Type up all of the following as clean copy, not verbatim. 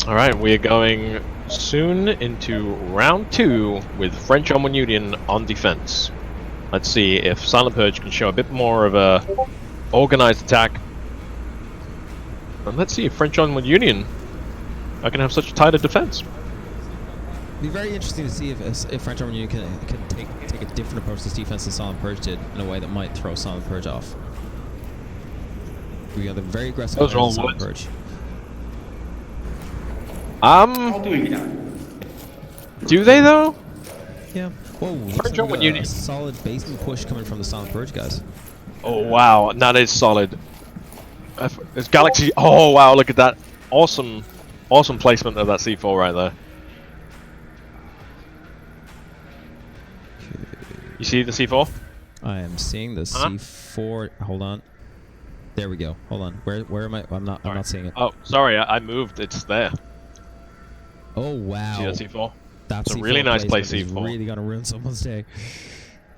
Alright, we are going soon into round 2 with French Onward Union on defense. Let's see if Silent Purge can show a bit more of a organized attack. And let's see if French Onward Union are going to have such a tighter defense. It'd be very interesting to see if French Onward Union can take a different approach to this defense than Silent Purge did, in a way that might throw Silent Purge off. We got a very aggressive Silent Purge. Do they though? Yeah. Whoa, looks like a solid basement push coming from the Silent Purge guys. Oh wow, that is solid. It's Galaxy. Oh wow, look at that. Awesome placement of that C4 right there. You see the C4? I am seeing the C4. Hold on. There we go. Hold on. Where am I? I'm not seeing it. Oh, sorry, I moved. It's there. Oh wow. See that C4? That's a really nice place C4. Really gonna ruin someone's day.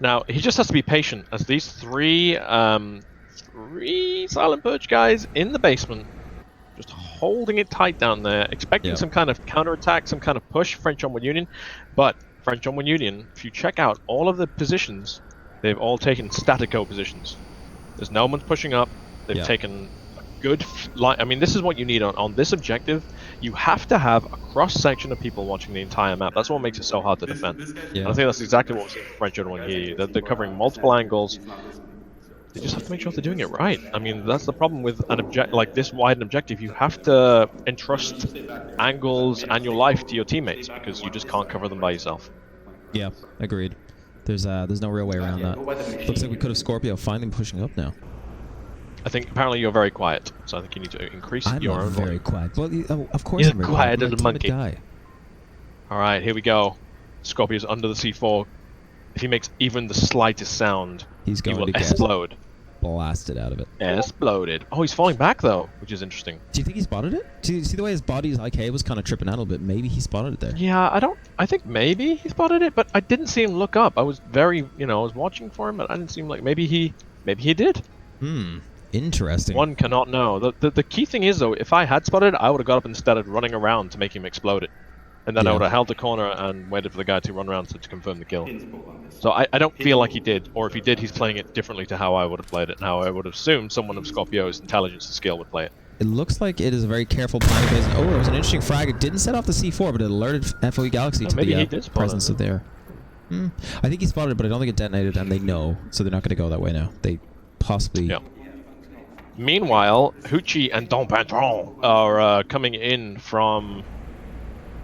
Now he just has to be patient, as these three Silent Purge guys in the basement, just holding it tight down there, expecting some kind of counterattack, some kind of push. French Onward Union, but French Onward Union, if you check out all of the positions, they've all taken statico positions. There's no one's pushing up. They've taken a good line. I mean, this is what you need on this objective. You have to have a cross-section of people watching the entire map. That's what makes it so hard to defend. And I think that's exactly what we're seeing from French Onward here. They're covering multiple angles. They just have to make sure they're doing it right. I mean, that's the problem with an object like this wide an objective. You have to entrust angles and your life to your teammates, because you just can't cover them by yourself. Yeah, agreed. There's no real way around that. Looks like we could have Scorpio finally pushing up now. I think apparently you're very quiet, so I think you need to increase your own very volume. Quiet. Well, of course You're I'm very quiet quiet. as a monkey. Alright, here we go. Scorpio's under the C4. If he makes even the slightest sound, he will explode. Blasted out of it. Exploded. Oh, he's falling back though, which is interesting. Do you think he spotted it? Do you see the way his body's IK was kind of tripping out a little bit? Maybe he spotted it there. Yeah, I think maybe he spotted it, but I didn't see him look up. I was very, I was watching for him, but I didn't seem like maybe he did. Interesting. One cannot know. The key thing is though, if I had spotted it, I would have got up and started running around to make him explode it. And then I would have held the corner and waited for the guy to run around to confirm the kill. So I don't feel like he did, or if he did, he's playing it differently to how I would have played it, and how I would have assumed someone of Scorpio's intelligence and skill would play it. It looks like it is a very careful planning phase. Oh, it was an interesting frag. It didn't set off the C4, but it alerted FOE Galaxy to the presence of there. I think he spotted it, but I don't think it detonated, and they know, so they're not going to go that way now. They possibly... Yeah. Meanwhile, Hoochie and Don Patron are coming in from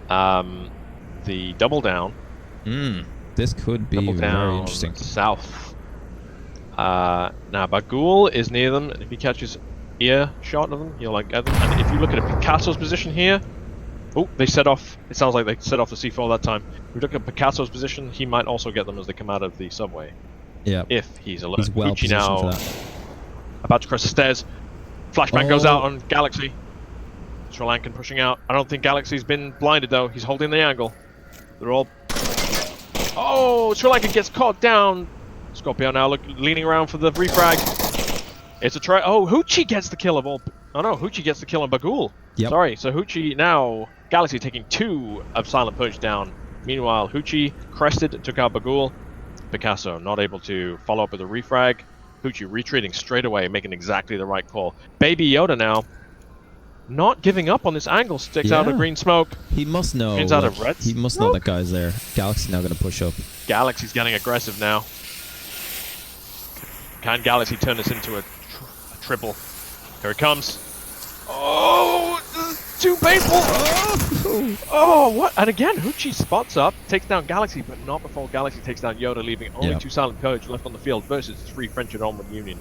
the double down. This could be very interesting. South. Now Bagul is near them, and if he catches ear shot of them, you'll get them. And if you look at Picasso's position here, oh, they set off. It sounds like they set off the C4 that time. If you look at Picasso's position, he might also get them as they come out of the subway. Yeah. If he's alert. He's well positioned for that. About to cross the stairs. Flashbang goes out on Galaxy. Sri Lankan pushing out. I don't think Galaxy's been blinded though. He's holding the angle. They're all... Oh, Sri Lankan gets caught down. Scorpio now leaning around for the refrag. It's a try. Oh, Hoochie gets the kill of all... Oh no, Hoochie gets the kill on Bagul. Yep. Sorry, so Hoochie now... Galaxy taking 2 of Silent Purge down. Meanwhile, Hoochie crested, took out Bagul. Picasso not able to follow up with a refrag. Hoochie retreating straight away, making exactly the right call. Baby Yoda now, not giving up on this angle, sticks out of green smoke. He must know. Out of red he must know that guy's there. Galaxy now going to push up. Galaxy's getting aggressive now. Can Galaxy turn this into a triple? Here it comes. Oh, this is too painful. Oh, what? And again, Hoochie spots up, takes down Galaxy, but not before Galaxy takes down Yoda, leaving only 2 Silent Purge left on the field versus 3 French and Onward Union.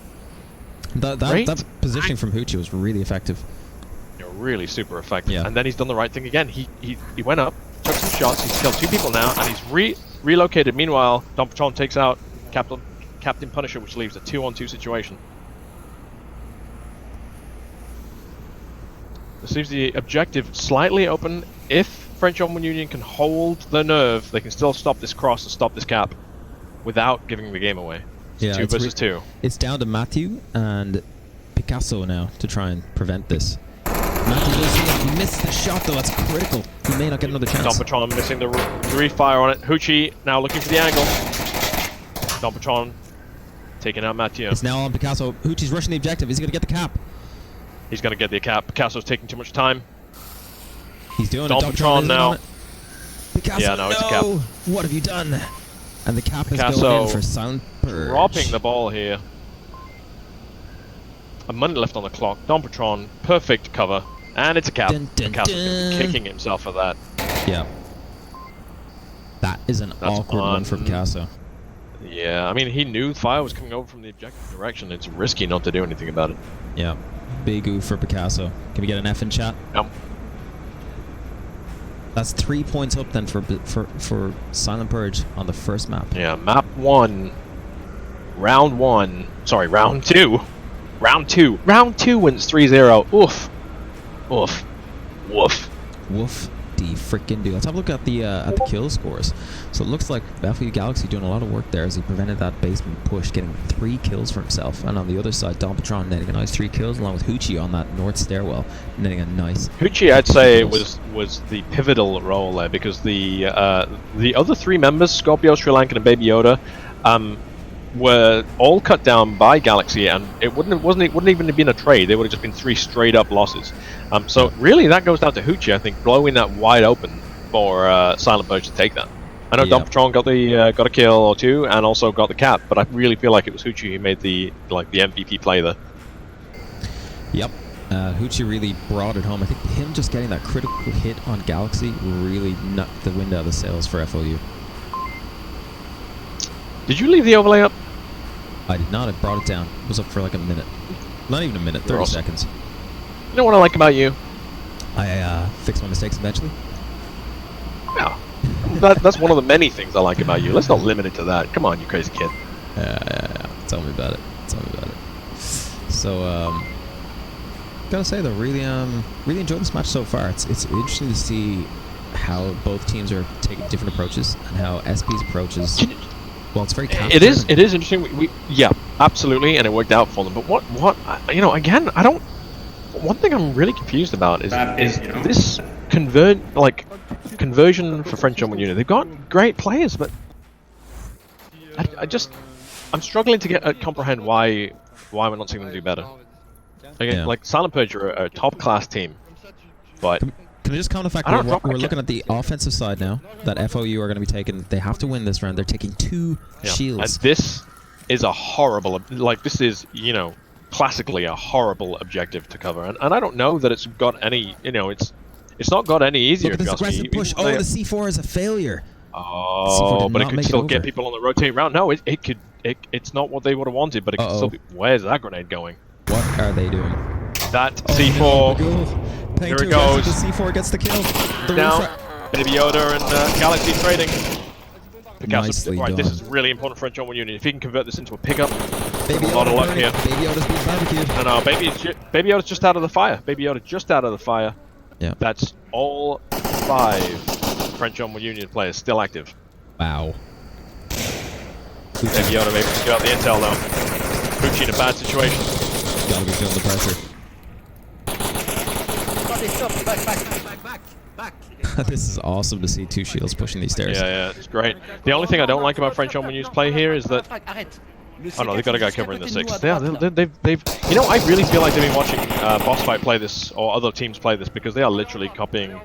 That positioning from Hoochie was really effective. Really super effective. Yeah. And then he's done the right thing again. He went up, took some shots, he's killed 2 people now, and he's relocated. Meanwhile, Don Patron takes out Captain Punisher, which leaves a 2-on-2 situation. This leaves the objective slightly open. If French Onward Union can hold the nerve, they can still stop this cross and stop this cap without giving the game away. It's 2 versus 2. It's down to Matthew and Picasso now to try and prevent this. He missed the shot though, that's critical. He may not get another chance. Dompatron missing the refire on it. Hoochie now looking for the angle. Dompatron taking out Mathieu. It's now on Picasso. Hoochie's rushing the objective. Is he going to get the cap? He's going to get the cap. Picasso's taking too much time. He's doing Dompatron now. Picasso, yeah, no, it's a cap. What have you done? And the cap is Picasso going in for Silent Purge. Dropping the ball here. A minute left on the clock. Dompatron, perfect cover. And it's a cap. Picasso's going to be kicking himself for that. Yeah. That is an awkward one for Picasso. Yeah, I mean, he knew fire was coming over from the objective direction. It's risky not to do anything about it. Yeah. Big oof for Picasso. Can we get an F in chat? Yep. That's 3 points up then for Silent Purge on the first map. Yeah, map 1. Round 1. Sorry, round 2. Round 2. Round 2 wins 3-0. Oof. Oof. Woof. Woof. Freaking do. Let's have a look at the kill scores. So it looks like FOU Galaxy doing a lot of work there as he prevented that basement push, getting 3 kills for himself. And on the other side, Dompatron netting a nice 3 kills, along with Hoochie on that north stairwell, netting a nice. Hoochie, I'd say, was the pivotal role there because the other 3 members, Scorpio, Sri Lankan, and Baby Yoda, were all cut down by Galaxy, and it wouldn't even have been a trade. They would have just been 3 straight up losses. So really, that goes down to Hoochie, I think, blowing that wide open for Silent Purge to take that. I know Dompatron got a kill or 2, and also got the cap, but I really feel like it was Hoochie who made the MVP play there. Yep. Hoochie really brought it home. I think him just getting that critical hit on Galaxy really knocked the wind out of the sails for FOU. Did you leave the overlay up? I did not. I brought it down. It was up for like a minute. Not even a minute, 30 seconds. You know what I like about you? I fix my mistakes eventually. Yeah. That's one of the many things I like about you. Let's not limit it to that. Come on, you crazy kid. Yeah. Tell me about it. So, gotta say though, really enjoyed this match so far. It's interesting to see how both teams are taking different approaches and how SP's approaches. Well, it's very. It is interesting. Yeah, absolutely, and it worked out for them. But what again, I don't. One thing I'm really confused about is this conversion for French Onward Unit. They've got great players, but I'm struggling to comprehend why we're not seeing them do better. Again, like Silent Purge are a top class team, but. Can I just comment the fact we're looking at the offensive side now, that FOU are going to be taking, they have to win this round, they're taking 2 shields. This is a horrible, this is, classically a horrible objective to cover, and I don't know that it's got any, it's not got any easier. Look at this aggressive push. Oh, the C4 is a failure. Oh, but it could still get people on the rotate round. No, it's not what they would have wanted, but it could still be. Where's that grenade going? What are they doing? That C4. No, here it goes. The C4 gets the kill. Now, Baby Yoda and Galaxy trading. Picasso, right, this is really important for French Onward Unit. If he can convert this into a pickup, a lot of luck here. Baby Yoda's being barbecued. No, Baby Yoda's just out of the fire. Baby Yoda just out of the fire. Yeah. That's all 5 French Onward Union players still active. Wow. Baby Yoda maybe to get out the intel though. Hoochie in a bad situation. Gotta be feeling the pressure. This is awesome to see 2 shields pushing these stairs. Yeah, it's great. The only thing I don't like about French Onward Union's play here is that. Oh no, they've got a guy covering the 6. Yeah, they've. I really feel like they've been watching Boss Fight play this or other teams play this because they are literally copying.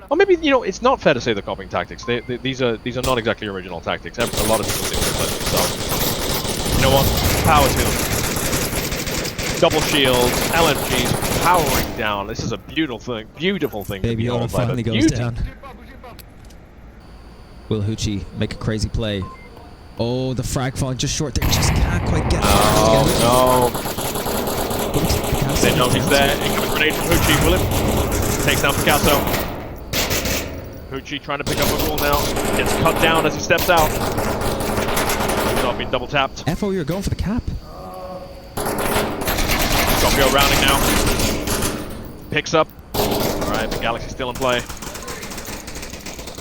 Or maybe it's not fair to say they're copying tactics. These are not exactly original tactics. A lot of people do it, so you know what? Power to them. Double shields, LMGs powering down. This is a beautiful thing. Baby Yoda finally goes down. Will Hoochie make a crazy play? Oh, the frag falling just short there. Just can't quite get it. Oh, no. They know he's there. Incoming grenade from Hoochie. Will it? Takes down Picasso. Hoochie trying to pick up a roll now. Gets cut down as he steps out. He's not being double tapped. FO, you're going for the cap. Scorpio rounding now. Picks up. Alright, the Galaxy's still in play.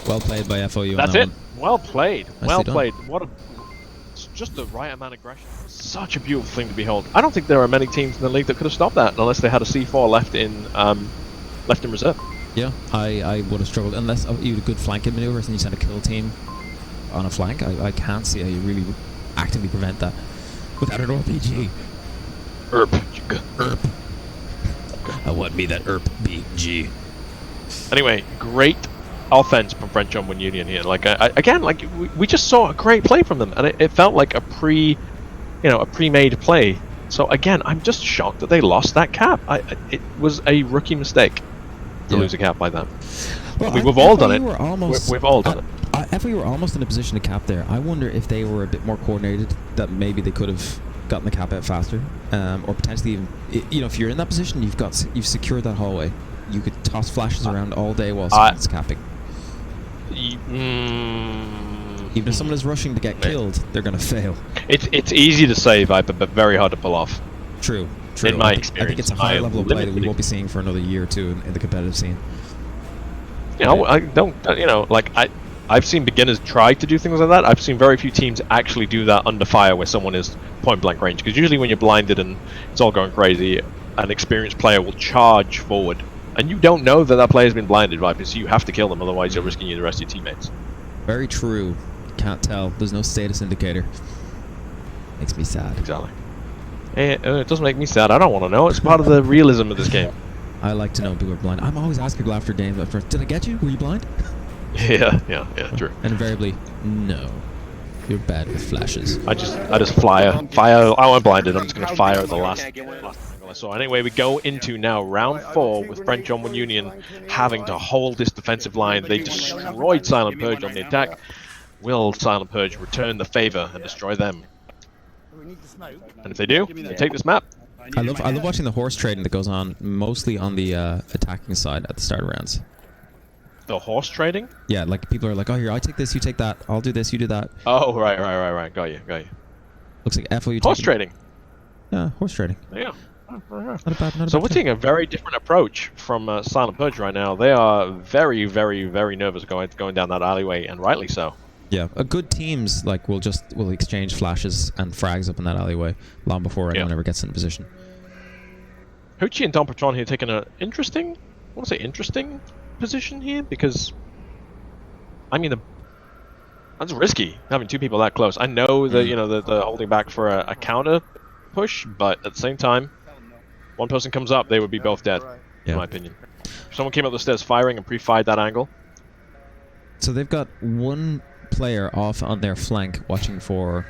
Well played by FOU. That's it. Well played. Well played. It's just the right amount of aggression. Such a beautiful thing to behold. I don't think there are many teams in the league that could have stopped that unless they had a C4 left in left in reserve. Yeah, I would have struggled unless you had a good flanking maneuvers and you sent a kill team on a flank. I can't see how you really actively prevent that without an RPG. Erp. I want me that ERP BG. Anyway, great offense from French Onward Union here. Like again, like we just saw a great play from them, and it felt like a pre-made play. So again, I'm just shocked that they lost that cap. It was a rookie mistake to lose a cap like that. Well, we've all done it. We've all done it. If we were almost in a position to cap there, I wonder if they were a bit more coordinated, that maybe they could have gotten the cap out faster, or potentially even, if you're in that position, you've secured that hallway. You could toss flashes around all day while someone's capping. Even if someone is rushing to get killed, they're going to fail. It's easy to say, Viper, but very hard to pull off. True. In my experience, I think it's a higher level of play that we won't be seeing for another year or two in the competitive scene. I've seen beginners try to do things like that. I've seen very few teams actually do that under fire where someone is point blank range. Because usually when you're blinded and it's all going crazy, an experienced player will charge forward. And you don't know that player's been blinded, right? So you have to kill them, otherwise you're risking the rest of your teammates. Very true. Can't tell. There's no status indicator. Makes me sad. Exactly. It doesn't make me sad. I don't want to know. It's part of the realism of this game. I like to know people are blind. I'm always asking people after games, did I get you? Were you blind? Yeah, true. And invariably, no. You're bad with flashes. I just fire. I'm blinded. I'm just gonna fire at the last angle I saw. Anyway, we go into now round 4 with French Onward Union having to hold this defensive line. They destroyed Silent Purge on the attack. Will Silent Purge return the favor and destroy them? And if they do, they take this map. I love watching the horse trading that goes on mostly on the attacking side at the start of rounds. The horse trading? Yeah, like people are like, oh, here, I take this, you take that. I'll do this, you do that. Oh, right. Got you. Looks like FOU horse trading. Yeah, horse trading. Yeah. Not So we're seeing a very different approach from Silent Purge right now. They are very, very, very nervous going down that alleyway, and rightly so. Yeah, good teams will exchange flashes and frags up in that alleyway long before anyone ever gets in position. Hoochie and Don Patron here taking an interesting position here, because that's risky having two people that close. I know that they're holding back for a counter push, but at the same time, one person comes up, they would be both dead, in my opinion. If someone came up the stairs firing and pre-fired that angle. So they've got one player off on their flank watching for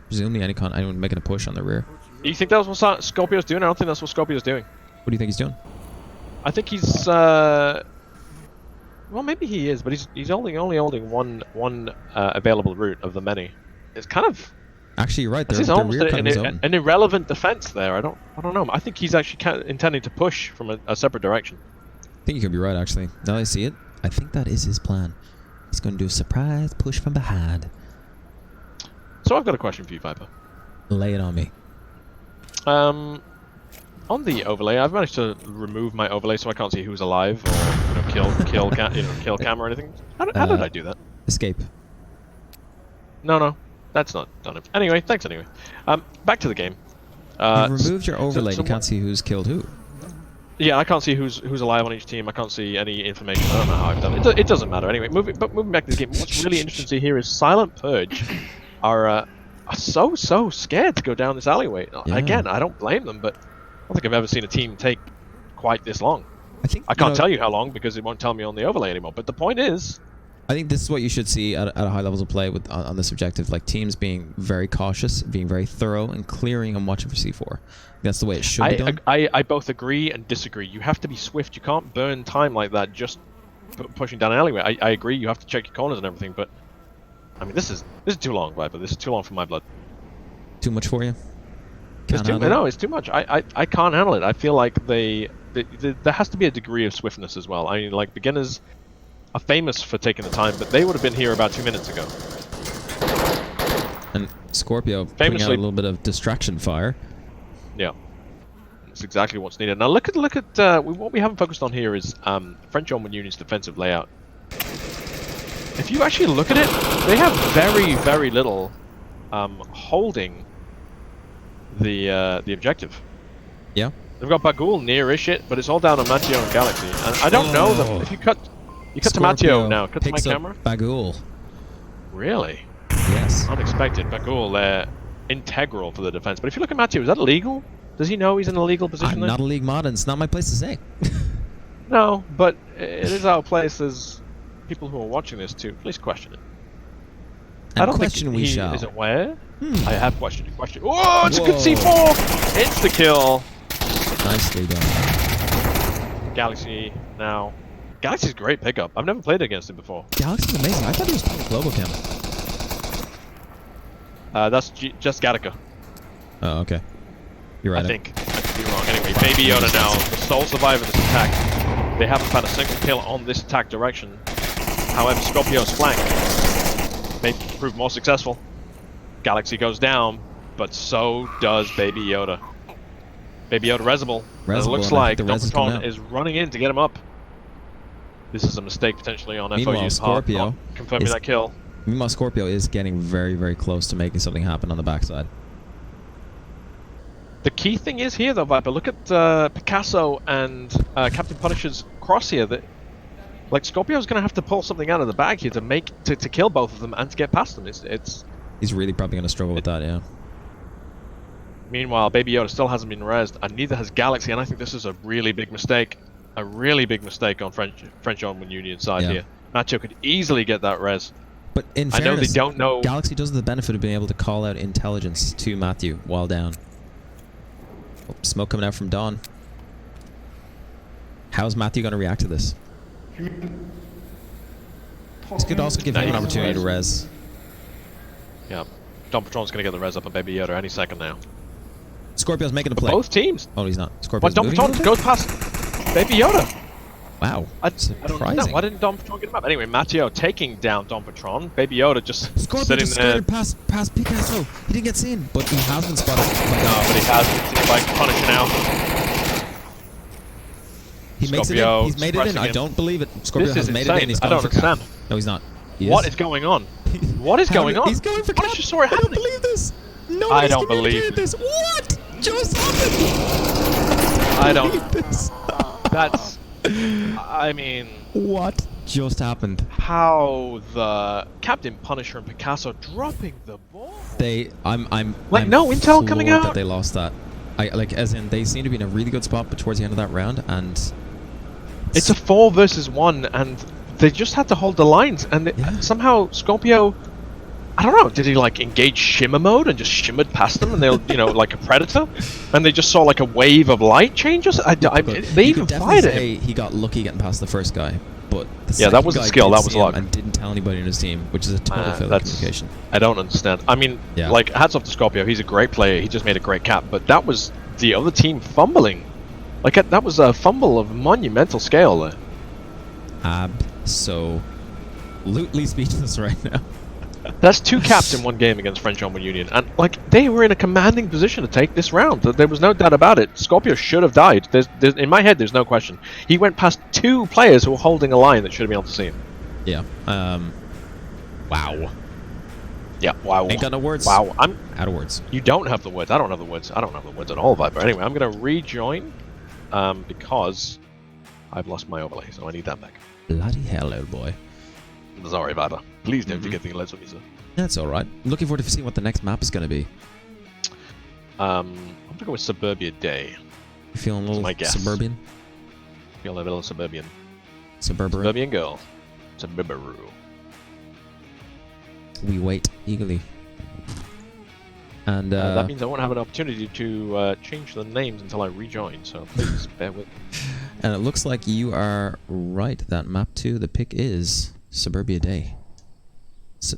presumably anyone making a push on the rear. You think that's what Scorpio's doing? I don't think that's what Scorpio's doing. What do you think he's doing? I think he's well, maybe he is, but he's only holding one available route of the many. It's kind of actually, you're right. There's almost an irrelevant defense there. I don't know. I think he's actually intending to push from a separate direction. I think you could be right, actually. Now that I see it, I think that is his plan. He's going to do a surprise push from behind. So I've got a question for you, Viper. Lay it on me. On the overlay, I've managed to remove my overlay so I can't see who's alive or kill cam or anything. How did I do that? Escape. No, that's not done. Anyway, thanks anyway. Back to the game. You removed your overlay. You can't see who's killed who. Yeah, I can't see who's alive on each team. I can't see any information. I don't know how I've done it. It doesn't matter. Anyway, moving back to the game. What's really interesting to see here is Silent Purge are so scared to go down this alleyway. Yeah. Again, I don't blame them, but I don't think I've ever seen a team take quite this long. I can't tell you how long because it won't tell me on the overlay anymore. But the point is, I think this is what you should see at high levels of play on this objective, like teams being very cautious, being very thorough, and clearing and watching for C4. That's the way it should be done. I both agree and disagree. You have to be swift. You can't burn time like that just pushing down an alleyway. I agree. You have to check your corners and everything, but I mean, this is too long, Viper. This is too long for my blood. Too much for you? No, it's too much. I can't handle it. I feel like there has to be a degree of swiftness as well. I mean, like, beginners are famous for taking the time, but they would have been here about 2 minutes ago. And Scorpio putting out a little bit of distraction fire. Yeah, that's exactly what's needed. Now look at what we haven't focused on here is French Onward Union's defensive layout. If you actually look at it, they have very, very little holding the objective. Yeah. They've got Bagul near-ish it, but it's all down to Matteo and Galaxy. And I don't know them. If you cut to Matteo now. Cut to my camera. Bagul. Really? Yes. Unexpected. Bagul, they're integral for the defense. But if you look at Matteo, is that illegal? Does he know he's in a legal position? I'm not a league mod, and it's not my place to say. No, but it is our place as people who are watching this to please question it. And I don't question think we he shall. is aware. I have questioned it. Oh, it's a good C4! Insta-kill! Nicely done. Galaxy now. Galaxy's a great pickup. I've never played against him before. Galaxy's amazing. I thought he was playing Global Chem. That's just Gattaca. Oh, okay. You're right. I think. I could be wrong. Anyway, Baby Yoda now, the sole survivor of this attack. They haven't found a single kill on this attack direction. However, Scorpio's flank may prove more successful. Galaxy goes down, but so does Baby Yoda. Baby Yoda Resable. It looks like Dompatron is running in to get him up. This is a mistake potentially on FOU's part, not confirming that kill. Meanwhile, Scorpio is getting very, very close to making something happen on the backside. The key thing is here, though, Viper. Look at Picasso and Captain Punisher's cross here. That, like, Scorpio's going to have to pull something out of the bag here to kill both of them and to get past them. He's really probably going to struggle with that, yeah. Meanwhile, Baby Yoda still hasn't been rezzed, and neither has Galaxy, and I think this is a really big mistake. A really big mistake on French Onward Union side here. Macho could easily get that res. But in fairness, I know they don't know. Galaxy does have the benefit of being able to call out intelligence to Matthew while down. Oh, smoke coming out from Dawn. How's Matthew going to react to this? This could also give him an opportunity to res. Yeah, Dompatron's going to get the res up on Baby Yoda any second now. Scorpio's making a play. Both teams. Oh, he's not. Scorpio's moving. Dompatron goes past Baby Yoda. Wow. Surprising. Why didn't Dompatron get him up? Anyway, Matteo taking down Dompatron. Baby Yoda just Scorpio sitting just there. past Picasso. He didn't get seen, but he has been spotted. No, but he has been seen by Punisher now. He makes it in. He's made it in. I don't believe it. Scorpio has made it in. He's going for cap. No, he's not. What is going on? What is going on? He's going for cap. Punisher saw it happening. I don't believe this. No, I don't believe this. What just happened? I don't. That's. I mean, what just happened? How the Captain Punisher and Picasso dropping the ball? I'm no intel coming out. That they lost that. As in, they seem to be in a really good spot, but towards the end of that round, and it's a 4 versus 1, and they just had to hold the lines, and somehow Scorpio. I don't know. Did he like engage shimmer mode and just shimmered past them, and they'll, like a predator, and they just saw like a wave of light changes? They even fired at him. He got lucky getting past the first guy, but that wasn't skill. That was luck. And didn't tell anybody in his team, which is a total failure of communication. I don't understand. I mean, like hats off to Scorpio. He's a great player. He just made a great cap, but that was the other team fumbling. Like that was a fumble of monumental scale there. Absolutely speechless right now. That's 2 caps in one game against French Onward Union, and they were in a commanding position to take this round. There was no doubt about it. Scorpio should have died. In my head, there's no question. He went past 2 players who were holding a line that should have been able to see him. Yeah. Wow. Yeah. Wow. Ain't got no words. Wow. I'm out of words. You don't have the words. I don't have the words. I don't have the words at all, Viper. Anyway, I'm gonna rejoin, because I've lost my overlay, so I need that back. Bloody hell, old boy. Sorry, Viper. Please don't forget the alerts on me, sir. That's alright. Looking forward to seeing what the next map is going to be. I'm going to go with Suburbia Day. You feeling a little suburban? Feeling a little suburban. Suburban girl. Suburbaru. We wait eagerly. And that means I won't have an opportunity to change the names until I rejoin, so please bear with me. And it looks like you are right. That map 2, the pick is Suburbia Day.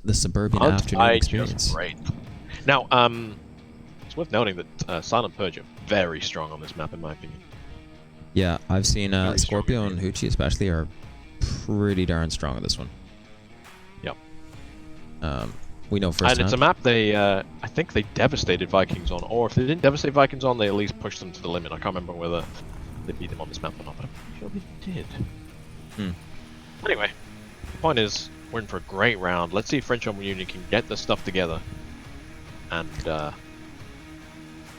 The suburban afternoon experience. Great. Now, it's worth noting that Silent Purge are very strong on this map, in my opinion. Yeah, I've seen Scorpio and Hoochie especially are pretty darn strong on this one. Yep. We know firsthand. And it's a map I think they devastated Vikings on, or if they didn't devastate Vikings on, they at least pushed them to the limit. I can't remember whether they beat them on this map or not, but I'm sure they did. Anyway, the point is, we're in for a great round. Let's see if French Onward Union can get this stuff together and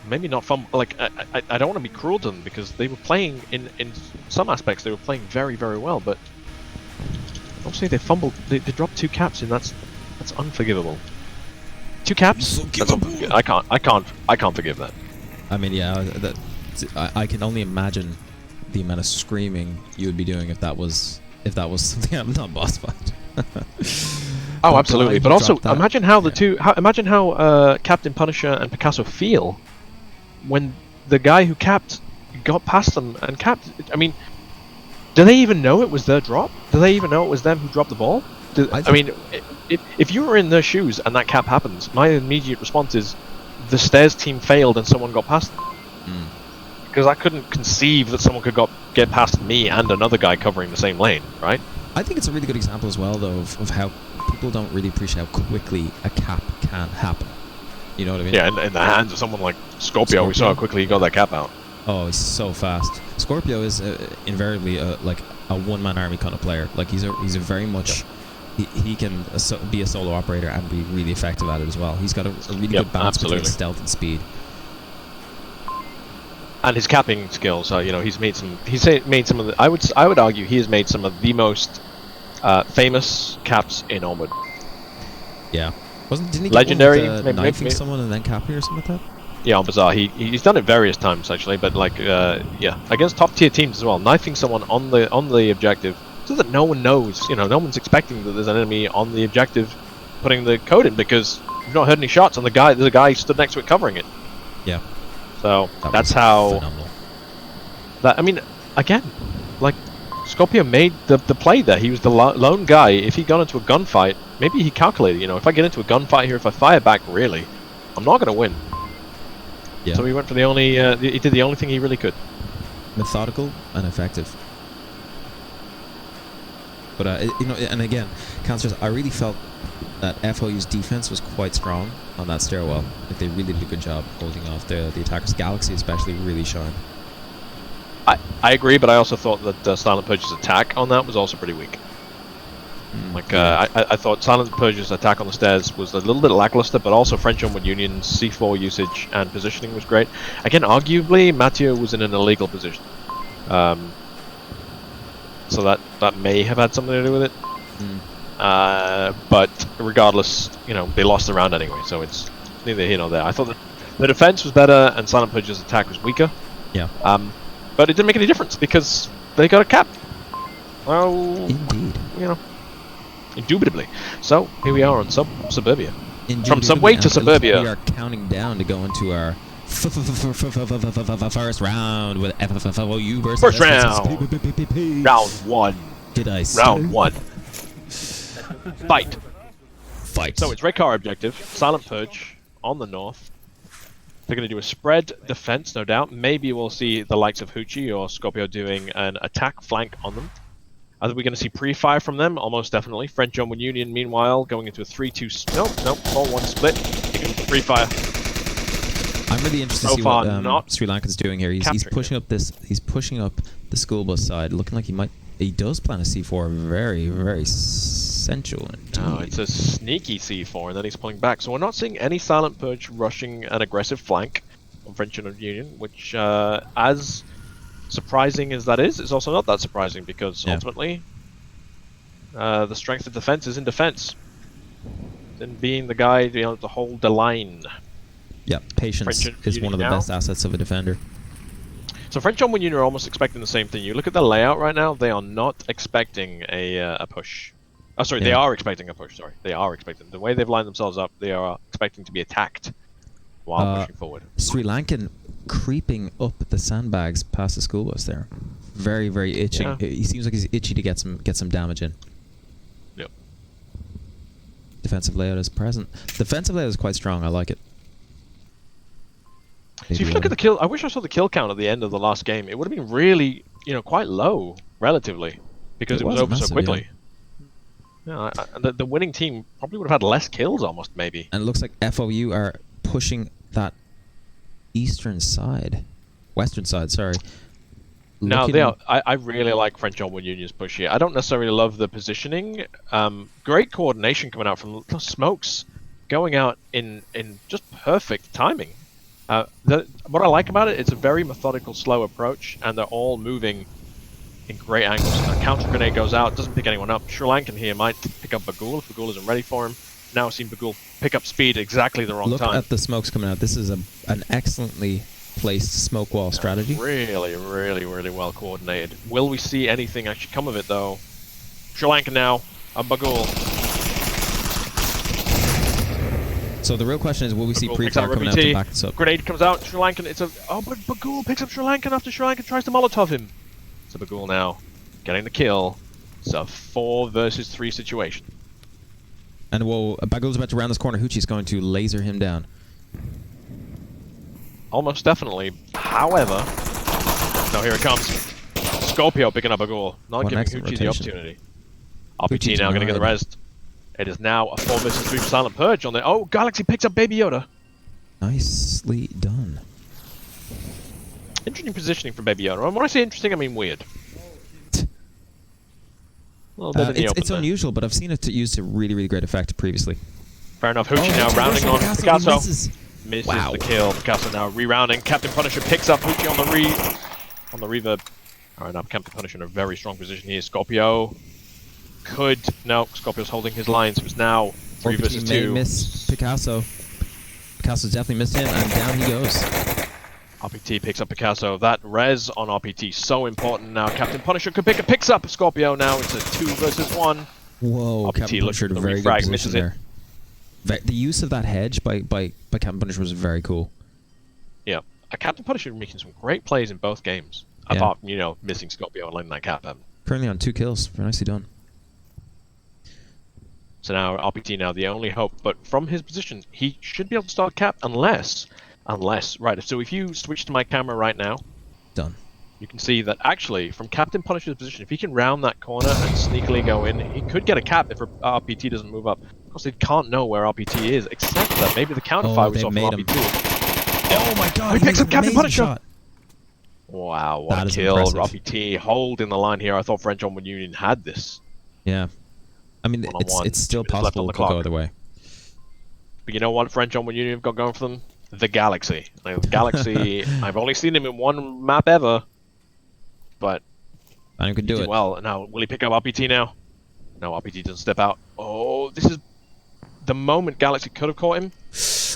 maybe not fun. Like I don't want to be cruel to them because they were playing in some aspects they were playing very very well, but obviously they fumbled. They dropped 2 caps, and that's unforgivable. 2 caps? I can't forgive that. I mean, yeah, I can only imagine the amount of screaming you would be doing if that was something I'm not boss fight. Oh, absolutely. But also, imagine how imagine how Captain Punisher and Picasso feel when the guy who capped got past them and capped. I mean, do they even know it was their drop? Do they even know it was them who dropped the ball? I mean, if you were in their shoes and that cap happens, my immediate response is the stairs team failed and someone got past them. Because I couldn't conceive that someone could get past me and another guy covering the same lane, right? I think it's a really good example as well, though, of how people don't really appreciate how quickly a cap can happen. You know what I mean? Yeah, in the hands of someone like Scorpio, we saw how quickly he got that cap out. Oh, he's so fast. Scorpio is invariably like a one-man army kind of player. Like he's a very much he can be a solo operator and be really effective at it as well. He's got a really good balance between stealth and speed. And his capping skills, you know, he's made some of the. I would argue he has made some of the most famous caps in Onward. Yeah, didn't he legendary? Get knifing someone and then capping or something like that? Yeah, on Bazaar, he's done it various times actually, but like yeah, against top tier teams as well, knifing someone on the objective so that no one knows. You know, no one's expecting that there's an enemy on the objective, putting the code in because you've not heard any shots on the guy. There's a guy stood next to it covering it. Yeah. So that's how. Phenomenal. That I mean, again, like Scorpio made the play there. He was the lone guy. If he got into a gunfight, maybe he calculated. You know, if I get into a gunfight here, if I fire back, really, I'm not going to win. Yeah. So he went for the only. He did the only thing he really could. Methodical and effective. But you know, and again, Counselors, I really felt that FOU's defense was quite strong on that stairwell. Like they really did a good job holding off the attackers. Galaxy especially really shined. I agree, but I also thought that Silent Purge's attack on that was also pretty weak. Like I thought Silent Purge's attack on the stairs was a little bit lackluster, but also French Onward Union's C4 usage and positioning was great. Again, arguably, Mathieu was in an illegal position. So that may have had something to do with it. But regardless, you know, they lost the round anyway, so it's neither here nor there. I thought that the defense was better and Silent Purge's attack was weaker. Yeah. But it didn't make any difference because they got a cap. Oh, indeed. You know, indubitably. So here we are on Suburbia. From Indubitably, Subway to Suburbia. We are counting down to go into our first round with FOU versus first round. Round 1. Did I say? Round 1. Fight. Fight. So it's red car objective. Silent Purge on the north. They're going to do a spread defense, no doubt. Maybe we'll see the likes of Hoochie or Scorpio doing an attack flank on them. Are we going to see pre-fire from them? Almost definitely. French Onward Union, meanwhile, going into a 3-2... Nope, 4-1 split. Pre-fire. I'm really interested to see what Sri Lankan's doing here. He's pushing up this. He's pushing up the school bus side, looking like he might. He does plan a C4, very, very sensual indeed. Oh, it's a sneaky C4, and then he's pulling back. So we're not seeing any Silent Purge rushing an aggressive flank on French Onward Union, which, as surprising as that is also not that surprising because ultimately, the strength of defense is in defense, in being the guy to hold the line. Yeah, patience is one of the best assets of a defender. So French Onward Union are almost expecting the same thing. You look at the layout right now; they are not expecting a push. Oh, sorry, they are expecting a push. Sorry, they are expecting. The way they've lined themselves up, they are expecting to be attacked while pushing forward. Sri Lankan creeping up the sandbags past the school bus there. Very, very itching. Yeah. He seems like he's itchy to get some damage in. Yep. Defensive layout is present. Defensive layout is quite strong. I like it. So if you look at the kill, I wish I saw the kill count at the end of the last game. It would have been really, quite low relatively, because it was over so quickly. Yeah, the winning team probably would have had less kills almost, maybe. And it looks like FOU are pushing that western side, sorry. No, they are. I really like French Onward Union's push here. I don't necessarily love the positioning. Great coordination coming out from the smokes, going out in just perfect timing. What I like about it, it's a very methodical, slow approach, and they're all moving in great angles. A counter grenade goes out, doesn't pick anyone up. Sri Lankan here might pick up Bagul if Bagul isn't ready for him. Now I've seen Bagul pick up speed exactly the wrong time. Look at the smokes coming out. This is an excellently placed smoke wall strategy. Really, really, really well coordinated. Will we see anything actually come of it, though? Sri Lanka now, and Bagul. So the real question is, will we see Pre-Fire coming out to back this up? Grenade comes out, Sri Lankan, but Bagul picks up Sri Lankan after Sri Lankan tries to Molotov him. So Bagul now getting the kill. It's a 4 versus 3 situation. And Bagul's about to round this corner. Hoochie's going to laser him down. Almost definitely. However, no, here it comes. Scorpio picking up Bagul, not giving Hoochie the opportunity. RPT now going to get the rest. It is now a 4 versus 3 for Silent Purge on there. Oh, Galaxy picks up Baby Yoda. Nicely done. Interesting positioning for Baby Yoda. And when I say interesting, I mean weird. It's unusual, but I've seen it used to really, really great effect previously. Fair enough. Hoochie now rounding on Picasso. Misses wow. The kill. Picasso now re-rounding. Captain Punisher picks up Hoochie on the reverb. Alright, now Captain Punisher in a very strong position here. Scorpio no, Scorpio's holding his lines. It was now 3 versus 2. Miss Picasso. Picasso's definitely missed him, and down he goes. RPT picks up Picasso. That res on RPT so important now. Captain Punisher picks up Scorpio now. It's a 2 versus 1. Whoa, RPT Captain Punisher looks at the very refrag, good misses there. The use of that hedge by Captain Punisher was very cool. Yeah, Captain Punisher making some great plays in both games. Apart from, missing Scorpio and letting that cap happen. Currently on 2 kills. Very nicely done. So now RPT now the only hope, but from his position he should be able to start cap unless right. So if you switch to my camera right now, done. You can see that actually from Captain Punisher's position, if he can round that corner and sneakily go in, he could get a cap if RPT doesn't move up. Of course, they can't know where RPT is, except that maybe the counterfire was off RPT. Oh my God! He picks up Captain Punisher. Shot. Wow, what a kill! RPT holding the line here. I thought French Onward Union had this. Yeah. I mean, it's still possible to go either way. But you know what French Onward Union have got going for them? The Galaxy. Like, the Galaxy, I've only seen him in one map ever, but I could do it. Well, now, will he pick up RPT now? No, RPT doesn't step out. Oh, this is the moment Galaxy could have caught him.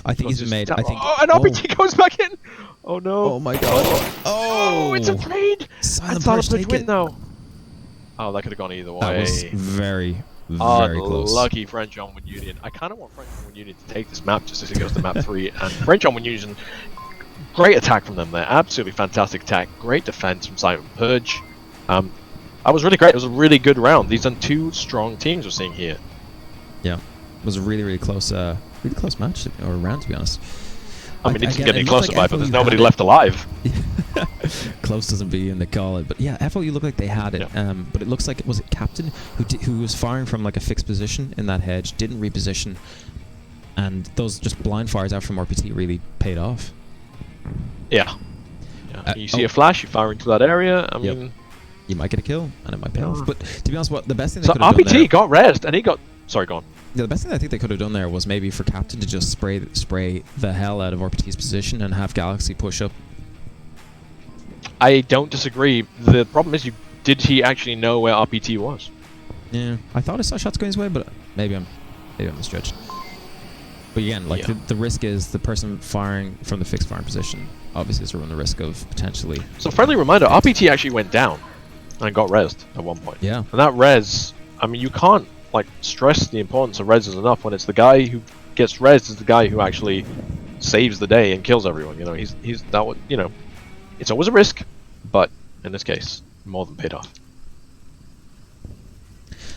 I think he's made. And RPT goes back in. Oh no. Oh my God. Oh, it's a trade. Silent Purge win though. Oh, that could have gone either way. That was very close. Lucky French Onward Union. I kind of want French Onward Union to take this map just as it goes to map 3. And French Onward Union, great attack from them there. Absolutely fantastic attack. Great defense from Silent Purge. That was really great. It was a really good round. These are 2 strong teams we're seeing here. Yeah, it was a really close match or round, to be honest. I mean, it didn't get any closer by, but there's nobody left alive. Close doesn't begin to call it, but yeah, FOU looked like they had it. Yeah. But it looks like was it Captain who was firing from like a fixed position in that hedge, didn't reposition, and those just blind fires out from RPT really paid off. Yeah. You see a flash, you fire into that area. I mean, you might get a kill, and it might pay off. But to be honest, the best thing they could have done there, RPT got rezzed, and he got. Sorry, go on. Yeah, the best thing I think they could have done there was maybe for Captain to just spray the hell out of RPT's position and have Galaxy push up. I don't disagree. The problem is, did he actually know where RPT was? Yeah, I thought I saw shots going his way, but maybe I'm misjudged. But again, like the risk is the person firing from the fixed firing position obviously is running the risk of potentially. So friendly reminder: RPT actually went down and got rezzed at one point. Yeah, and that res, I mean, you can't stress the importance of reses enough when it's the guy who gets rezzed is the guy who actually saves the day and kills everyone. He's that one. It's always a risk, but in this case, more than paid off.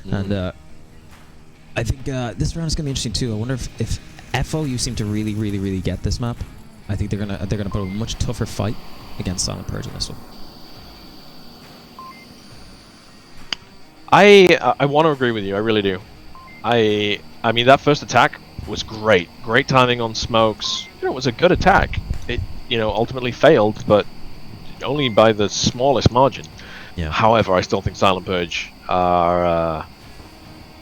And I think this round is gonna be interesting too. I wonder if FOU seem to really get this map. I think they're gonna put a much tougher fight against Silent Purge in this one. I want to agree with you. I really do. I mean, that first attack was great. Great timing on smokes. It was a good attack. It ultimately failed, but only by the smallest margin. Yeah. However, I still think Silent Purge are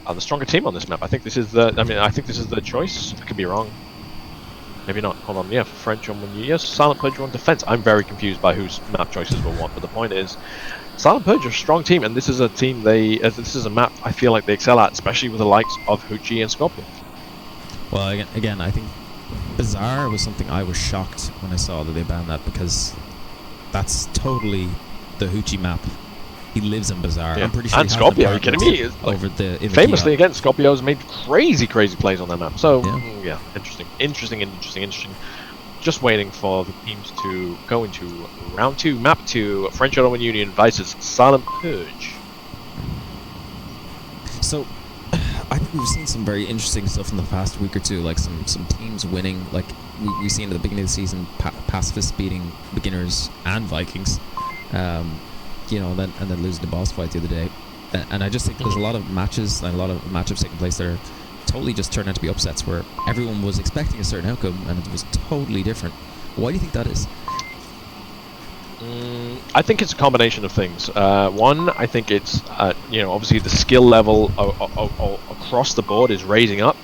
the stronger team on this map. I think this is the choice. I could be wrong. maybe not. Hold on. Yeah, French on Union. Yes, Silent Purge on defense. I'm very confused by whose map choices were what, but the point is, Silent Purge are a strong team, and this is a team this is a map I feel like they excel at, especially with the likes of Hoochie and Scorpion. Well, again, I think Bizarre was something I was shocked when I saw that they banned that, because that's totally the Hoochie map. He lives in Bizarre. Yeah. I'm pretty sure. And Scorpio, are you kidding me? Over famously, again, Scorpio's made crazy plays on that map. So yeah, interesting. Just waiting for the teams to go into round 2, map 2, French Ottoman Union versus Silent Purge. So, I think we've seen some very interesting stuff in the past week or two, like some teams winning. Like we've seen at the beginning of the season, Pacifists beating Beginners and Vikings, you know, and then losing the boss fight the other day. And I just think there's a lot of matches and a lot of matchups taking place that are totally just turned out to be upsets, where everyone was expecting a certain outcome and it was totally different. Why do you think that is? I think it's a combination of things. One, I think it's you know, obviously the skill level across the board is raising up,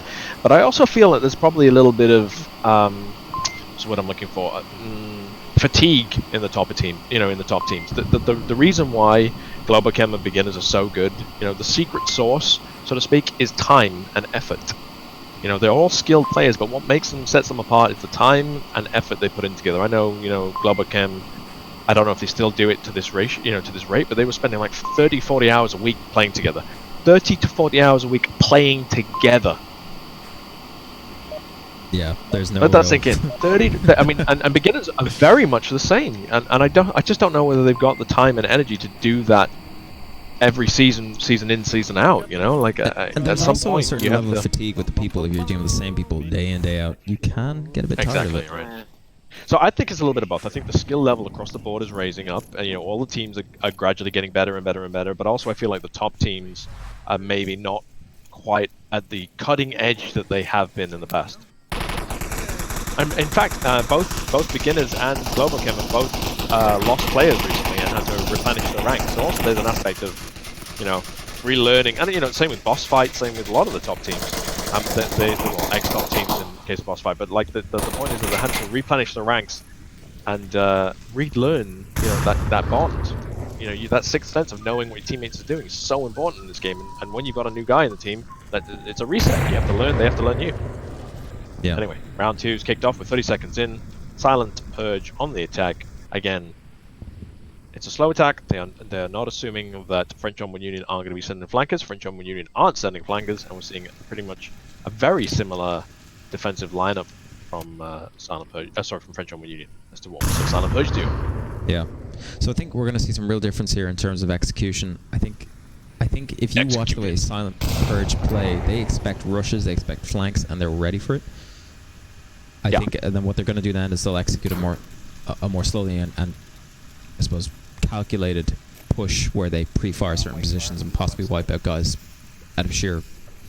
but I also feel that there's probably a little bit of what's what I'm looking for, fatigue in the top teams. The reason why Globochem and Beginners are so good, you know, the secret sauce, so to speak, is time and effort. You know, they're all skilled players, but what sets them apart is the time and effort they put in together. I know, you know, Globochem, I don't know if they still do it to this ratio, you know, to this rate, but they were spending like 30, 40 hours a week playing together. 30 to 40 hours a week playing together. Yeah, there's no. Let that sink in. 30. I mean, and Beginners are very much the same, and I just don't know whether they've got the time and energy to do that every season in, season out. You know, like and at some also point a certain level of fatigue with the people. If you're dealing with the same people day in, day out, you can get a bit tired of it. Right. So I think it's a little bit of both. I think the skill level across the board is raising up, and you know, all the teams are gradually getting better and better and better. But also, I feel like the top teams are maybe not quite at the cutting edge that they have been in the past. And in fact, both Beginners and Globochem have both lost players recently and had to replenish their ranks. So also there's an aspect of, you know, relearning, and you know, same with boss fights, same with a lot of the top teams, the ex-top teams in case of boss fight. But like the point is that they had to replenish their ranks and relearn, you know, that bond. You know, that sixth sense of knowing what your teammates are doing is so important in this game. And when you've got a new guy in the team, it's a reset. You have to learn. They have to learn you. Yeah. Anyway, round 2 is kicked off with 30 seconds in. Silent Purge on the attack. Again, it's a slow attack. They're not assuming that French Onward Union aren't going to be sending flankers. French Onward Union aren't sending flankers, and we're seeing pretty much a very similar defensive lineup from from French Onward Union as to what we saw Silent Purge do. Yeah. So I think we're going to see some real difference here in terms of execution. I think if you watch the way Silent Purge play, they expect rushes, they expect flanks, and they're ready for it. I think then what they're going to do then is they'll execute a more slowly and I suppose calculated push where they pre-fire certain positions and possibly wipe out guys out of sheer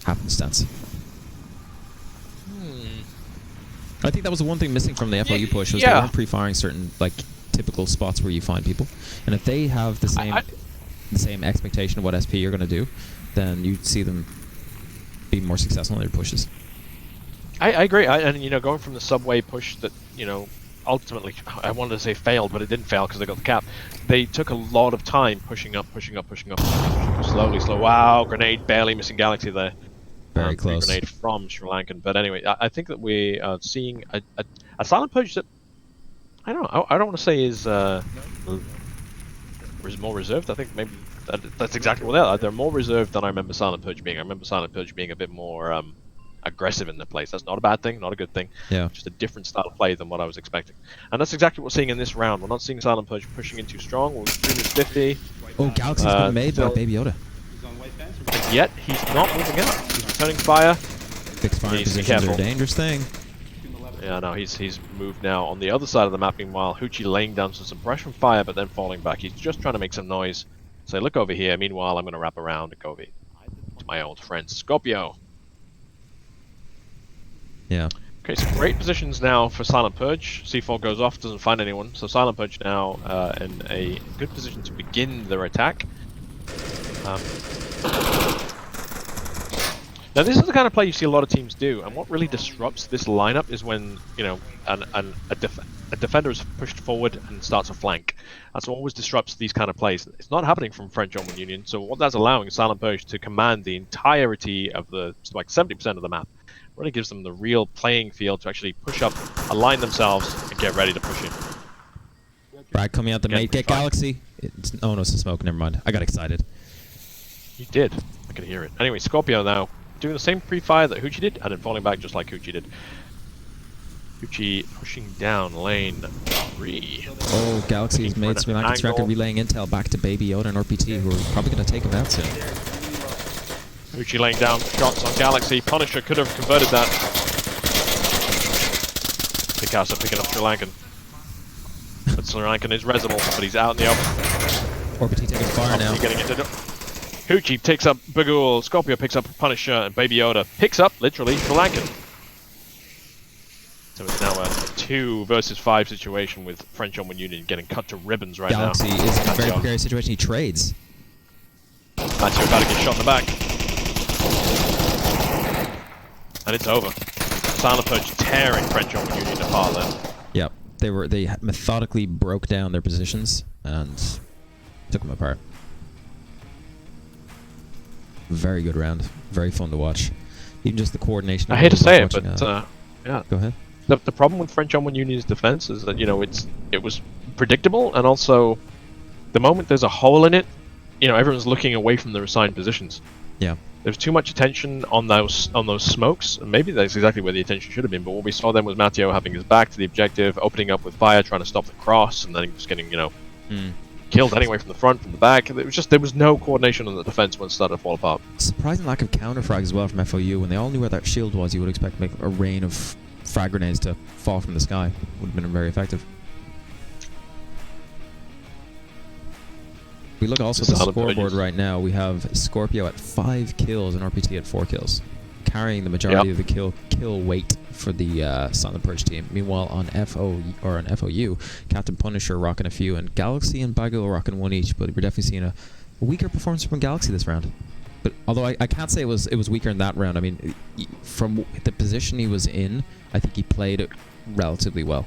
happenstance. I think that was the one thing missing from the FOU push was they weren't pre-firing certain like typical spots where you find people, and if they have the same expectation of what SP you're going to do, then you'd see them be more successful in their pushes. I agree, and you know, going from the subway push that, you know, ultimately, I wanted to say failed, but it didn't fail because they got the cap. They took a lot of time pushing up, slowly. Wow, grenade, barely missing Galaxy there. Very close. Grenade from Sri Lankan, but anyway, I think that we are seeing a Silent Purge that, I don't know, I don't want to say is more reserved. I think maybe that's exactly what they are. They're more reserved than I remember Silent Purge being. I remember Silent Purge being a bit more aggressive in the place. That's not a bad thing, not a good thing. Yeah. Just a different style of play than what I was expecting. And that's exactly what we're seeing in this round. We're not seeing Silent Purge pushing in too strong. We're doing 50. Oh, Galaxy's been made by Baby Yoda. And yet, he's not moving out. He's returning fire. Fixed fire positions are a dangerous thing. Yeah, no, he's moved now on the other side of the map. Meanwhile, Hoochie laying down some suppression fire, but then falling back. He's just trying to make some noise. Say, look over here. Meanwhile, I'm going to wrap around and go over to my old friend Scorpio. Yeah. Okay, so great positions now for Silent Purge. C4 goes off, doesn't find anyone. So Silent Purge now in a good position to begin their attack. Now this is the kind of play you see a lot of teams do, and what really disrupts this lineup is when, you know, a defender is pushed forward and starts a flank. That's what always disrupts these kind of plays. It's not happening from French Onward Union, so what that's allowing Silent Purge to command the entirety of the, like 70% of the map. Really gives them the real playing field to actually push up, align themselves, and get ready to push in. Brad coming out the mate, get Galaxy. Oh no, it's a smoke, never mind. I got excited. You did. I could hear it. Anyway, Scorpio now doing the same pre-fire that Hoochie did, and then falling back just like Hoochie did. Hoochie pushing down lane 3. Oh, Galaxy's made Sri Lankan Striker relaying intel back to Baby Yoda and RPT, who are probably going to take him out soon. Hoochie laying down shots on Galaxy. Punisher could have converted that. Picasso picking up Sri Lankan. But Sri Lankan is resible, but he's out in the open. RPT taking fire now. Getting into Hoochie takes up Bagul, Scorpio picks up Punisher, and Baby Yoda picks up, literally, Sri Lankan. So it's now a 2 versus 5 situation with French Onward Union getting cut to ribbons right Galaxy now. Galaxy is in a very precarious situation. He trades. Matthew about to get shot in the back. And it's over. Silent Purge tearing French Onward Union apart then. Yep. They methodically broke down their positions and took them apart. Very good round. Very fun to watch. Even just the coordination. I hate to say it, but yeah. Go ahead. The problem with French Onward Union's defense is that, you know, it was predictable, and also the moment there's a hole in it, you know, everyone's looking away from their assigned positions. Yeah. There's too much attention on those smokes, and maybe that's exactly where the attention should have been. But what we saw then was Matteo having his back to the objective, opening up with fire, trying to stop the cross, and then just getting, you know, killed anyway from the front, from the back. It was just, there was no coordination on the defense when it started to fall apart. Surprising lack of counter frag as well from FOU. When they all knew where that shield was, you would expect to make a rain of frag grenades to fall from the sky. Would have been very effective. We look also at the scoreboard right now. We have Scorpio at 5 kills and RPT at 4 kills, carrying the majority of the kill weight for the Silent Purge team. Meanwhile, on FOU, Captain Punisher rocking a few, and Galaxy and Bagul rocking 1 each. But we're definitely seeing a weaker performance from Galaxy this round. But although I can't say it was weaker in that round. I mean, from the position he was in, I think he played it relatively well.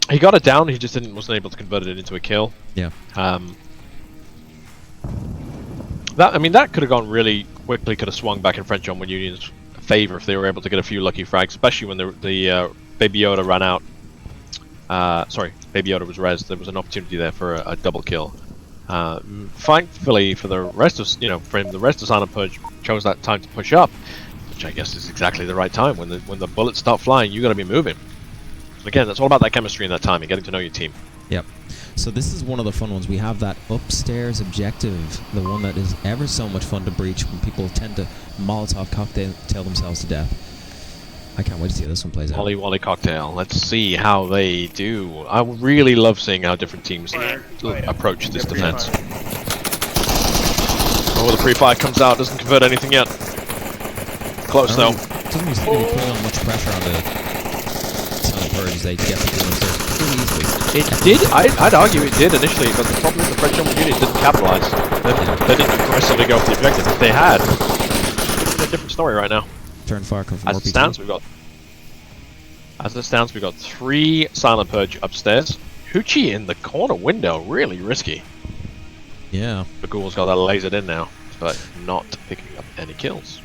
He got it down. He just wasn't able to convert it into a kill. Yeah. That could have gone really quickly. Could have swung back in French Onward Union's favor if they were able to get a few lucky frags, especially when the Baby Yoda ran out. Baby Yoda was res. There was an opportunity there for a double kill. Thankfully for the rest of Silent Purge chose that time to push up, which I guess is exactly the right time. When the bullets start flying, you got to be moving. And again, that's all about that chemistry in that time and getting to know your team. Yep. So this is one of the fun ones. We have that upstairs objective, the one that is ever so much fun to breach when people tend to Molotov cocktail themselves to death. I can't wait to see how this one plays out. Wally Wally cocktail. Let's see how they do. I really love seeing how different teams approach this defense. Oh, the pre-fire comes out, doesn't convert anything yet. Close though. Doesn't seem to be putting much pressure on the Silent Purge. They get the game upstairs pretty easily. It did. I'd argue it did initially, but the problem is the French Onward Unit didn't capitalize. They didn't aggressively go for the objective. If they had, it's a different story right now. Turn fire come from As it stands, we've got 3 Silent Purge upstairs. Hoochie in the corner window, really risky. Yeah. Bagul's got that lasered in now, but not picking up any kills.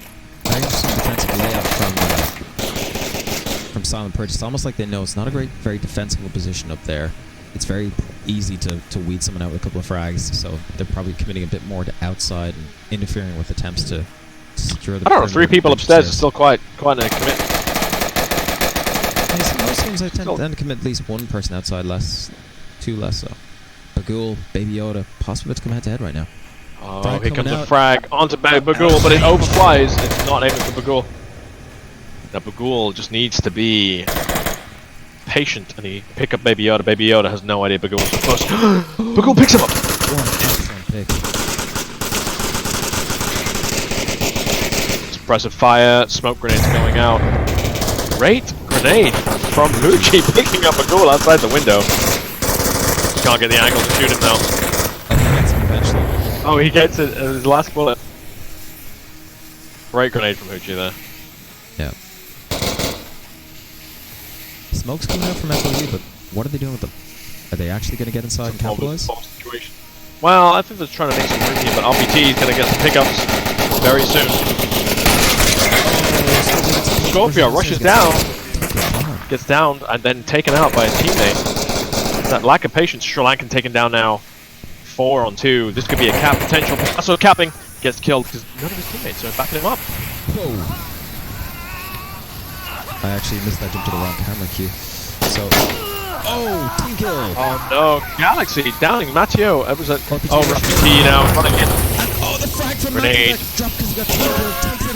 Very interesting defensive layout from Silent Purge. It's almost like they know it's not a very defensible position up there. It's very easy to weed someone out with a couple of frags, so they're probably committing a bit more to outside and interfering with attempts to secure the. I don't know, 3 people upstairs is still quite a commitment. Yeah, so most teams I tend to commit at least 1 person outside, 2 less so. Bagul, Baby Yoda, possibly to come head to head right now. Oh, here comes a frag onto Bagul, but it overflies. It's not aiming for Bagul. Now Bagul just needs to be patient, and he pick up Baby Yoda. Baby Yoda has no idea Bagul's so close. Bagul picks him up. What an excellent pick. Suppressive fire, smoke grenades going out. Great grenade from Hoochie picking up Bagul outside the window. Can't get the angle to shoot him now. Oh, he gets him eventually. Oh, he gets it as his last bullet. Great grenade from Hoochie there. Yeah. Smoke's coming out from FOE, but what are they doing with them? Are they actually going to get inside and capitalize? Well, I think they're trying to make some Hoochie, but RPT is going to get some pickups very soon. Scorpio rushes down, gets down, and then taken out by a teammate. That lack of patience, Sri Lankan taken down now. 4 on 2. This could be a cap potential. Also capping. Gets killed because none of his teammates are backing him up. Whoa. I actually missed that jump to the wrong camera cue. So... Oh, team kill! Oh no, Galaxy downing Matteo. It was a... RPT now running in. Oh, the frag from grenade. Dropped because he got team killed. Takes it.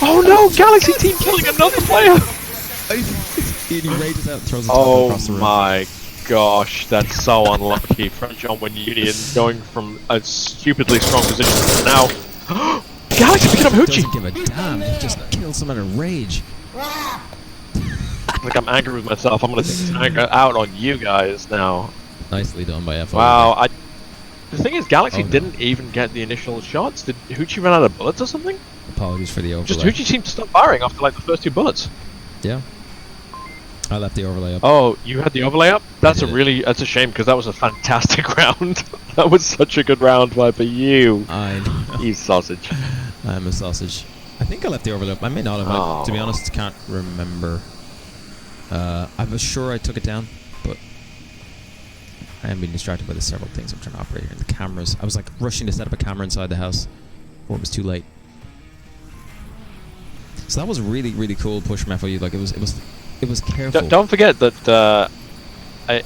Oh no, Galaxy team killing another player! He rages out and throws his across the room. Oh my gosh, that's so unlucky. French Onward Union going from a stupidly strong position to now. Galaxy picking up Hoochie! Doesn't give a damn. He just kills someone in rage. Like I'm angry with myself. I'm gonna take this anger out on you guys now. Nicely done by FO. Wow, the thing is, Galaxy didn't even get the initial shots. Did Hoochie run out of bullets or something? Apologies for the overlay. Just Hoochie seemed to stop firing after like the first 2 bullets. Yeah. I left the overlay up. Oh, you had the overlay up? That's that's a shame because that was a fantastic round. That was such a good round, Viper. You sausage. I'm a sausage. I think I left the overlay up. I may not have. To be honest, can't remember. I was sure I took it down, but I am being distracted by the several things I'm trying to operate here. The cameras. I was like rushing to set up a camera inside the house before it was too late. So that was really, really cool push from FOU. Like it was careful. Don't forget that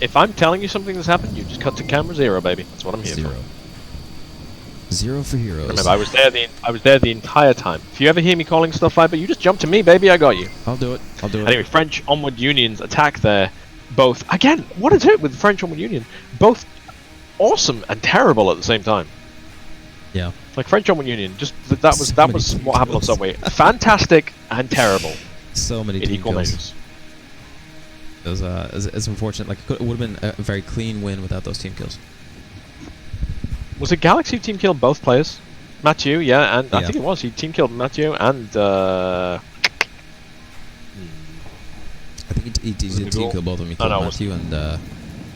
if I'm telling you something that's happened, you just cut to camera 0, baby. That's what I'm here for. 0 for heroes. Remember, I was there the entire time. If you ever hear me calling stuff Viper, you just jump to me, baby. I got you. I'll do it. Anyway, French Onward Union's attack there, both again. What is it with French Onward Union? Both awesome and terrible at the same time. Yeah. Like French Onward Union, just that was what happened on Subway. Fantastic and terrible. So many in equal kills. measures. It was it's unfortunate. Like it would have been a very clean win without those team kills. Was it Galaxy team killed both players? Mathieu, yeah, and I think it was. He team killed Mathieu and I think he did team kill both of them. He killed Mathieu and the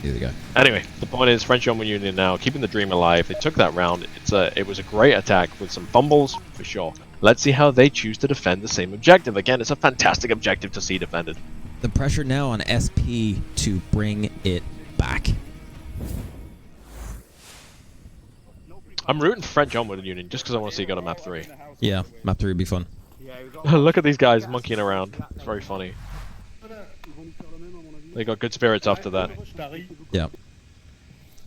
other guy. Anyway, the point is French Onward Union now keeping the dream alive. They took that round. It was a great attack with some fumbles for sure. Let's see how they choose to defend the same objective. Again, it's a fantastic objective to see defended. The pressure now on SP to bring it back. I'm rooting for French Onward Union just because I want to see you go to map 3. Yeah, map 3 would be fun. Look at these guys monkeying around. It's very funny. They got good spirits after that. Yeah.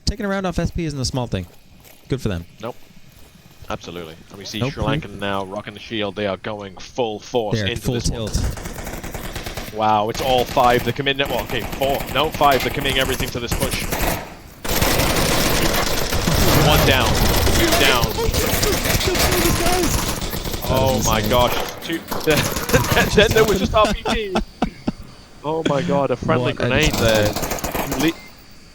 Taking a round off SP isn't a small thing. Good for them. Nope. Absolutely. And we see Sri Lankan now rocking the shield. They are going full force into full this tilt. one. Wow, it's all 5 that commit. Well, okay, 4. No, 5 that committing everything to this push. 1 down. 2 down. Oh my gosh. 2. Then there was just RPT. Oh my god, a friendly grenade there.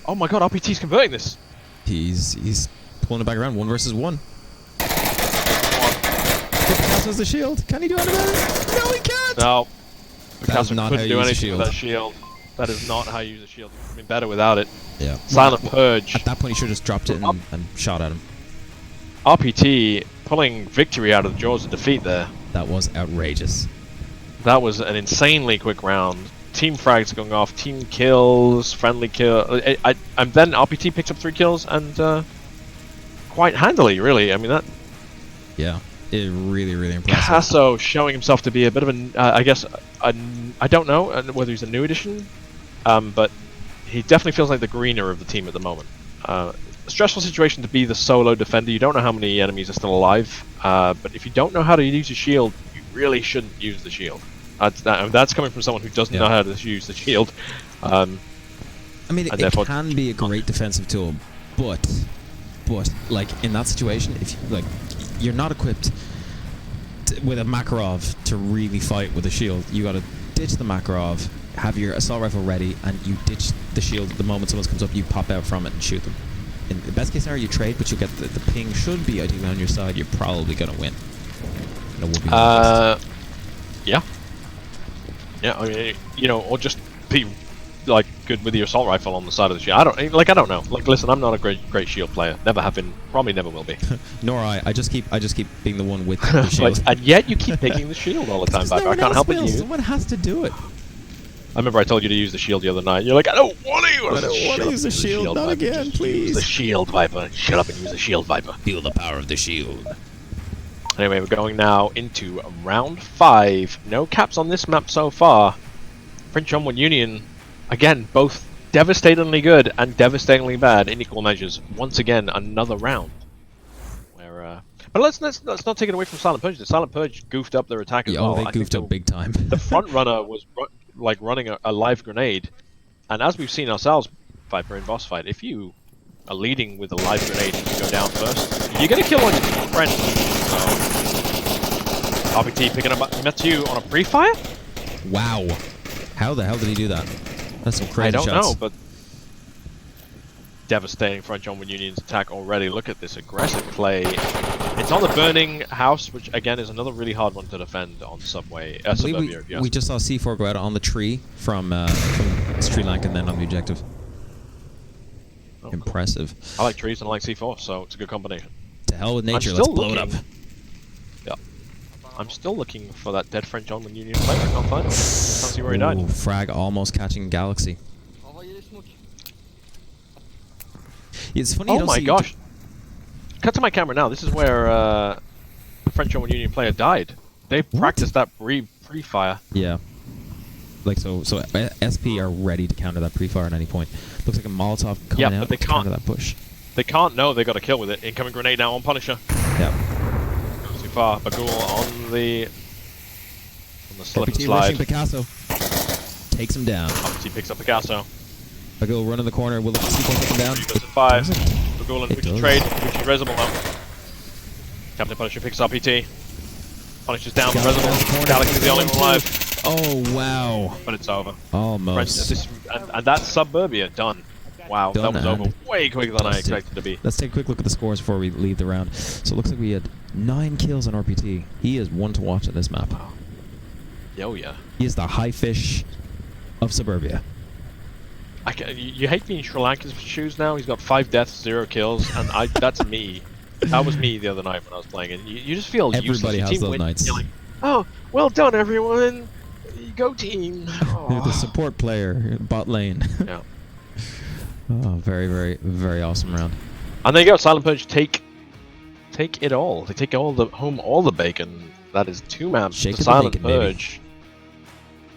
Oh my god, RPT's converting this. He's pulling it back around. 1 versus 1. Picasso has the shield. Can he do anything about it? No, he can't. No. Picasso couldn't do anything with that shield. That is not how you use a shield. I mean, better without it. Yeah. Silent Purge. At that point, he should have just dropped it and shot at him. RPT pulling victory out of the jaws of defeat there. That was outrageous. That was an insanely quick round. Team frags going off, team kills, friendly kill. And then RPT picks up 3 kills and quite handily, really. I mean that. Yeah, it really, really impressive. Picasso showing himself to be a bit of an, I guess, I don't know whether he's a new addition, but he definitely feels like the greener of the team at the moment. A stressful situation to be the solo defender. You don't know how many enemies are still alive, but if you don't know how to use a shield, you really shouldn't use the shield. That's coming from someone who doesn't know how to use the shield. I mean, it can be a great defensive tool, but like in that situation, if you're not equipped with a Makarov to really fight with a shield, you got to ditch the Makarov, have your assault rifle ready, and you ditch the shield the moment someone comes up. You pop out from it and shoot them. In the best case scenario, you trade, but you get the ping should be ideally on your side. You're probably gonna win. China will be noticed. Yeah. Yeah, I mean, you know, or just be like good with your assault rifle on the side of the shield. I don't know. Like, listen, I'm not a great shield player. Never have been. Probably never will be. Nor I. I just keep being the one with the shield. And yet you keep picking the shield all the time, Viper. I can't help it. Someone has to do it. I remember I told you to use the shield the other night. You're like, I don't want to use. I don't want to use the shield. Not again, please. Use the shield, Viper. Shut up and use the shield, Viper. Feel the power of the shield. Anyway, we're going now into round 5. No caps on this map so far. French Onward Union, again, both devastatingly good and devastatingly bad in equal measures. Once again, another round. Where, but let's not take it away from Silent Purge. The Silent Purge goofed up their attack as well. Oh, they goofed up big time. The front runner was like running a live grenade, and as we've seen ourselves, Viper in boss fight, if you are leading with a live grenade and you go down first, you're gonna kill on your friend. So, RPT picking up Matthew on a pre-fire. Wow. How the hell did he do that? That's some crazy shots. I don't know, but devastating French Onward Union's attack already. Look at this aggressive play. It's on the burning house, which again is another really hard one to defend on Subway. We just saw C4 go out on the tree from Sri Lanka and then on the objective. Oh, impressive. Cool. I like trees and I like C4, so it's a good combination. To hell with nature, let's blow it up. Yeah. I'm still looking for that dead French Onward Union player. I can't find him. Can't see where he died. Frag almost catching Galaxy. It's funny. Oh my gosh! Cut to my camera now. This is where the French Onward Union player died. They practiced that pre-fire. Yeah. Like so SP are ready to counter that pre-fire at any point. Looks like a Molotov coming out to counter that push. They can't know they got a kill with it. Incoming grenade now on Punisher. Yeah. Too far. Bagul on the slip and slide. Picasso takes him down. He picks up Picasso. Bagul run in the corner. Will the C4 take him down? 5. Bagul and Uchi trade. Uchi's Reservoir now. Captain Punisher picks up ET. Punisher's down for Reservoir. Galaxy's the only one alive. Oh, wow. But it's over. Almost. And that's Suburbia done. Wow, done, that was over way quicker than I expected to be. Let's take a quick look at the scores before we leave the round. So it looks like we had 9 kills on RPT. He is one to watch on this map. Oh yeah. He is the high fish of Suburbia. You hate being in Sri Lanka's shoes now. He's got 5 deaths, 0 kills, and that's me. That was me the other night when I was playing, and you just feel useless. Everybody has those nights. You're like, oh, well done, everyone. Go team. Oh. You're the support player, bot lane. Yeah. Oh, very, very, very awesome round. And there you go, Silent Purge take it all. They take all the bacon. That is 2 maps to Silent bacon, Purge. Baby.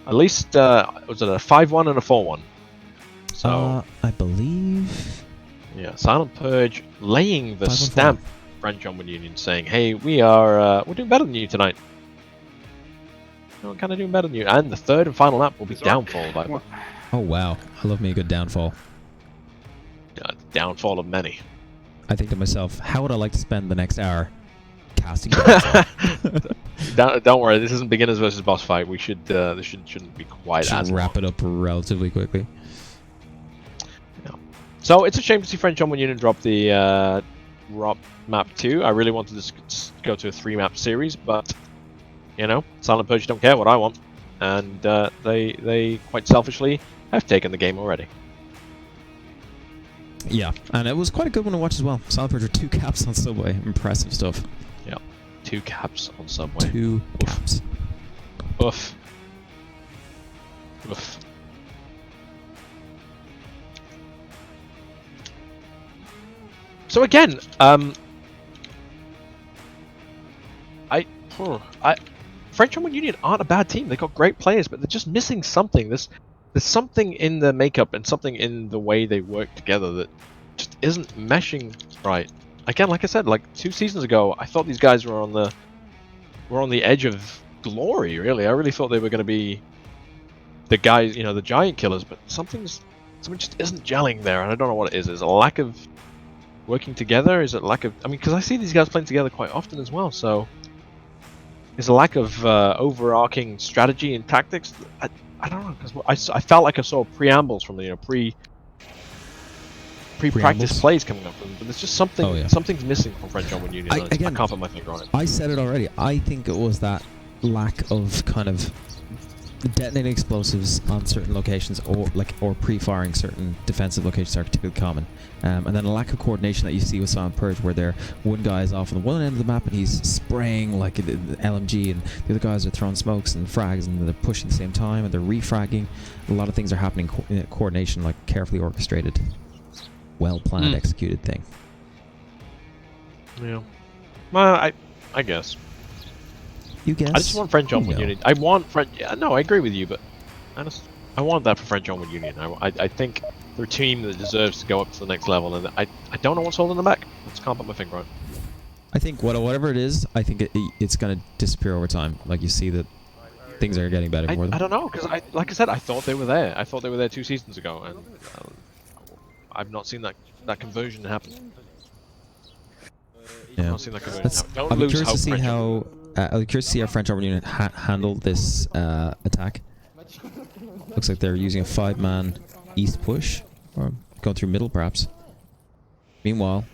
At least was it a 5-1 and a 4-1? So I believe. Yeah, Silent Purge laying the stamp. French Onward Union saying, "Hey, we're doing better than you tonight. We're kind of doing better than you." And the 3rd and final lap will be Downfall. Viper. Oh wow, I love me a good Downfall. Downfall of many. I think to myself, how would I like to spend the next hour casting Downfall? Don't worry, this isn't beginners versus boss fight. We should this shouldn't be quite as wrap it up relatively quickly. Yeah. So it's a shame to see French Onward Union drop the drop map 2. I really wanted to go to a 3-map series, but you know, Silent Purge don't care what I want, and they quite selfishly have taken the game already. Yeah, and it was quite a good one to watch as well. Silent Purge 2 caps on Subway. Impressive stuff. Yeah, 2 caps on Subway. 2 caps. Oof. Oof. So again, French Onward Union aren't a bad team. They got great players, but they're just missing something. There's something in the makeup and something in the way they work together that just isn't meshing right. Again, like I said, like 2 seasons ago, I thought these guys were on the edge of glory. Really, I really thought they were going to be the guys, you know, the giant killers. But something just isn't gelling there, and I don't know what it is. Is it a lack of working together? Is it lack of? I mean, because I see these guys playing together quite often as well. So, is a lack of overarching strategy and tactics? I don't know, because I felt like I saw preambles from the pre-practice plays coming up from them, but there's just something something's missing from French Onward Union. I can't put my finger on it. I said it already. I think it was that lack of kind of detonating explosives on certain locations, or pre-firing certain defensive locations are typically common, and then a lack of coordination that you see with Silent Purge, where one guy is off on the one end of the map and he's spraying like the LMG, and the other guys are throwing smokes and frags, and they're pushing at the same time, and they're refragging. A lot of things are happening in coordination, like carefully orchestrated, well planned, executed thing. Yeah. Well, I guess. You guess? I just want French Onward Union. I want French. Yeah, no, I agree with you, but I want that for French Onward Union. I think they're a team that deserves to go up to the next level, and I don't know what's holding them back. I just can't put my finger on it. I think whatever it is, I think it's going to disappear over time. Like, you see that things are getting better for them. I don't know, because like I said, I thought they were there. I thought they were there 2 seasons ago, and I've not seen that conversion happen. Yeah. I've not seen that conversion happen. Don't I'm lose curious hope, to see how. I'm curious to see how French Onward Union handle this attack. Looks like they're using a 5-man east push, or going through middle perhaps. Meanwhile,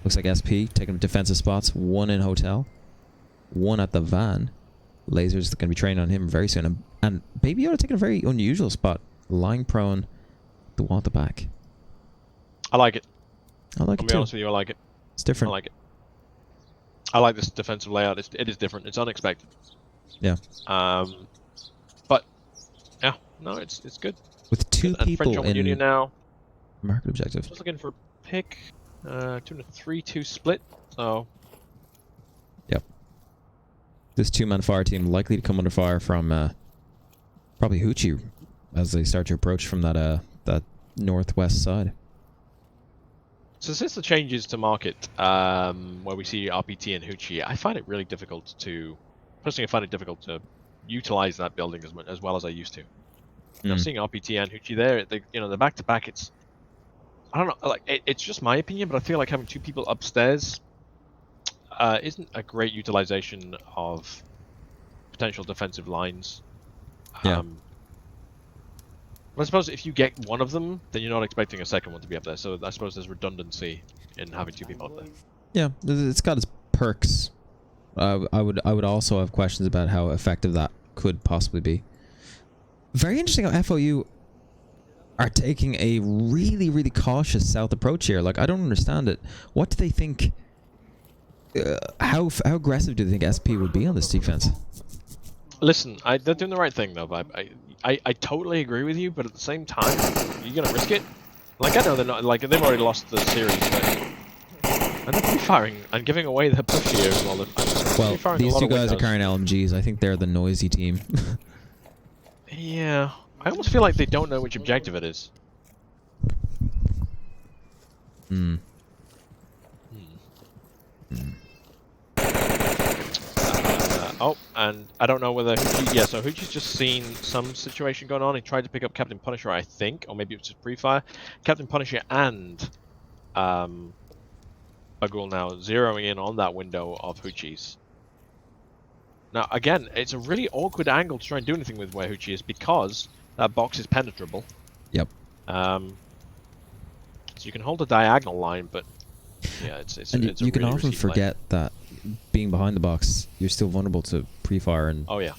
looks like SP taking defensive spots. 1 in hotel, 1 at the van. Lasers going to be training on him very soon. And Baby Yoda taking a very unusual spot, lying prone, the wall at the back. I like it. I like it I'll too. be honest with you, I like it. It's different. I like it. I like this defensive layout. It is different. It's unexpected. Yeah. But yeah, no, it's good. With 2 and people French Onward Union now. Market objective. Just looking for pick. Doing a 3-2 split. So. Yep. This 2-man fire team likely to come under fire from probably Hoochie as they start to approach from that northwest side. So since the changes to market, where we see RPT and Hoochie, I find it really difficult to, personally, I find it difficult to utilize that building as well as I used to. You know, seeing RPT and Hoochie there, they're back to back. It's, I don't know, like it's just my opinion, but I feel like having 2 people upstairs isn't a great utilization of potential defensive lines. Yeah. But I suppose if you get one of them, then you're not expecting a second one to be up there. So I suppose there's redundancy in having 2 people up there. Yeah, it's got its perks. I would also have questions about how effective that could possibly be. Very interesting how FOU are taking a really, really cautious south approach here. Like, I don't understand it. What do they think? How aggressive do they think SP would be on this defense? Listen, they're doing the right thing though. But I totally agree with you, but at the same time, you're gonna risk it. Like, I know they're not, like, they've already lost the series, but and they're pre-firing and giving away their push here as well. Well, these 2 guys are carrying LMGs. I think they're the noisy team. Yeah, I almost feel like they don't know which objective it is. Oh, and I don't know whether Hoochie, yeah, so Hoochie's just seen some situation going on. He tried to pick up Captain Punisher, I think, or maybe it was just pre-fire. Captain Punisher and Bagul now zeroing in on that window of Hoochie's. Now, again, it's a really awkward angle to try and do anything with where Hoochie is because that box is penetrable. Yep. So you can hold a diagonal line, but yeah, it's and it's you a can really often risky play. forget that being behind the box, you're still vulnerable to pre-fire. And oh yeah,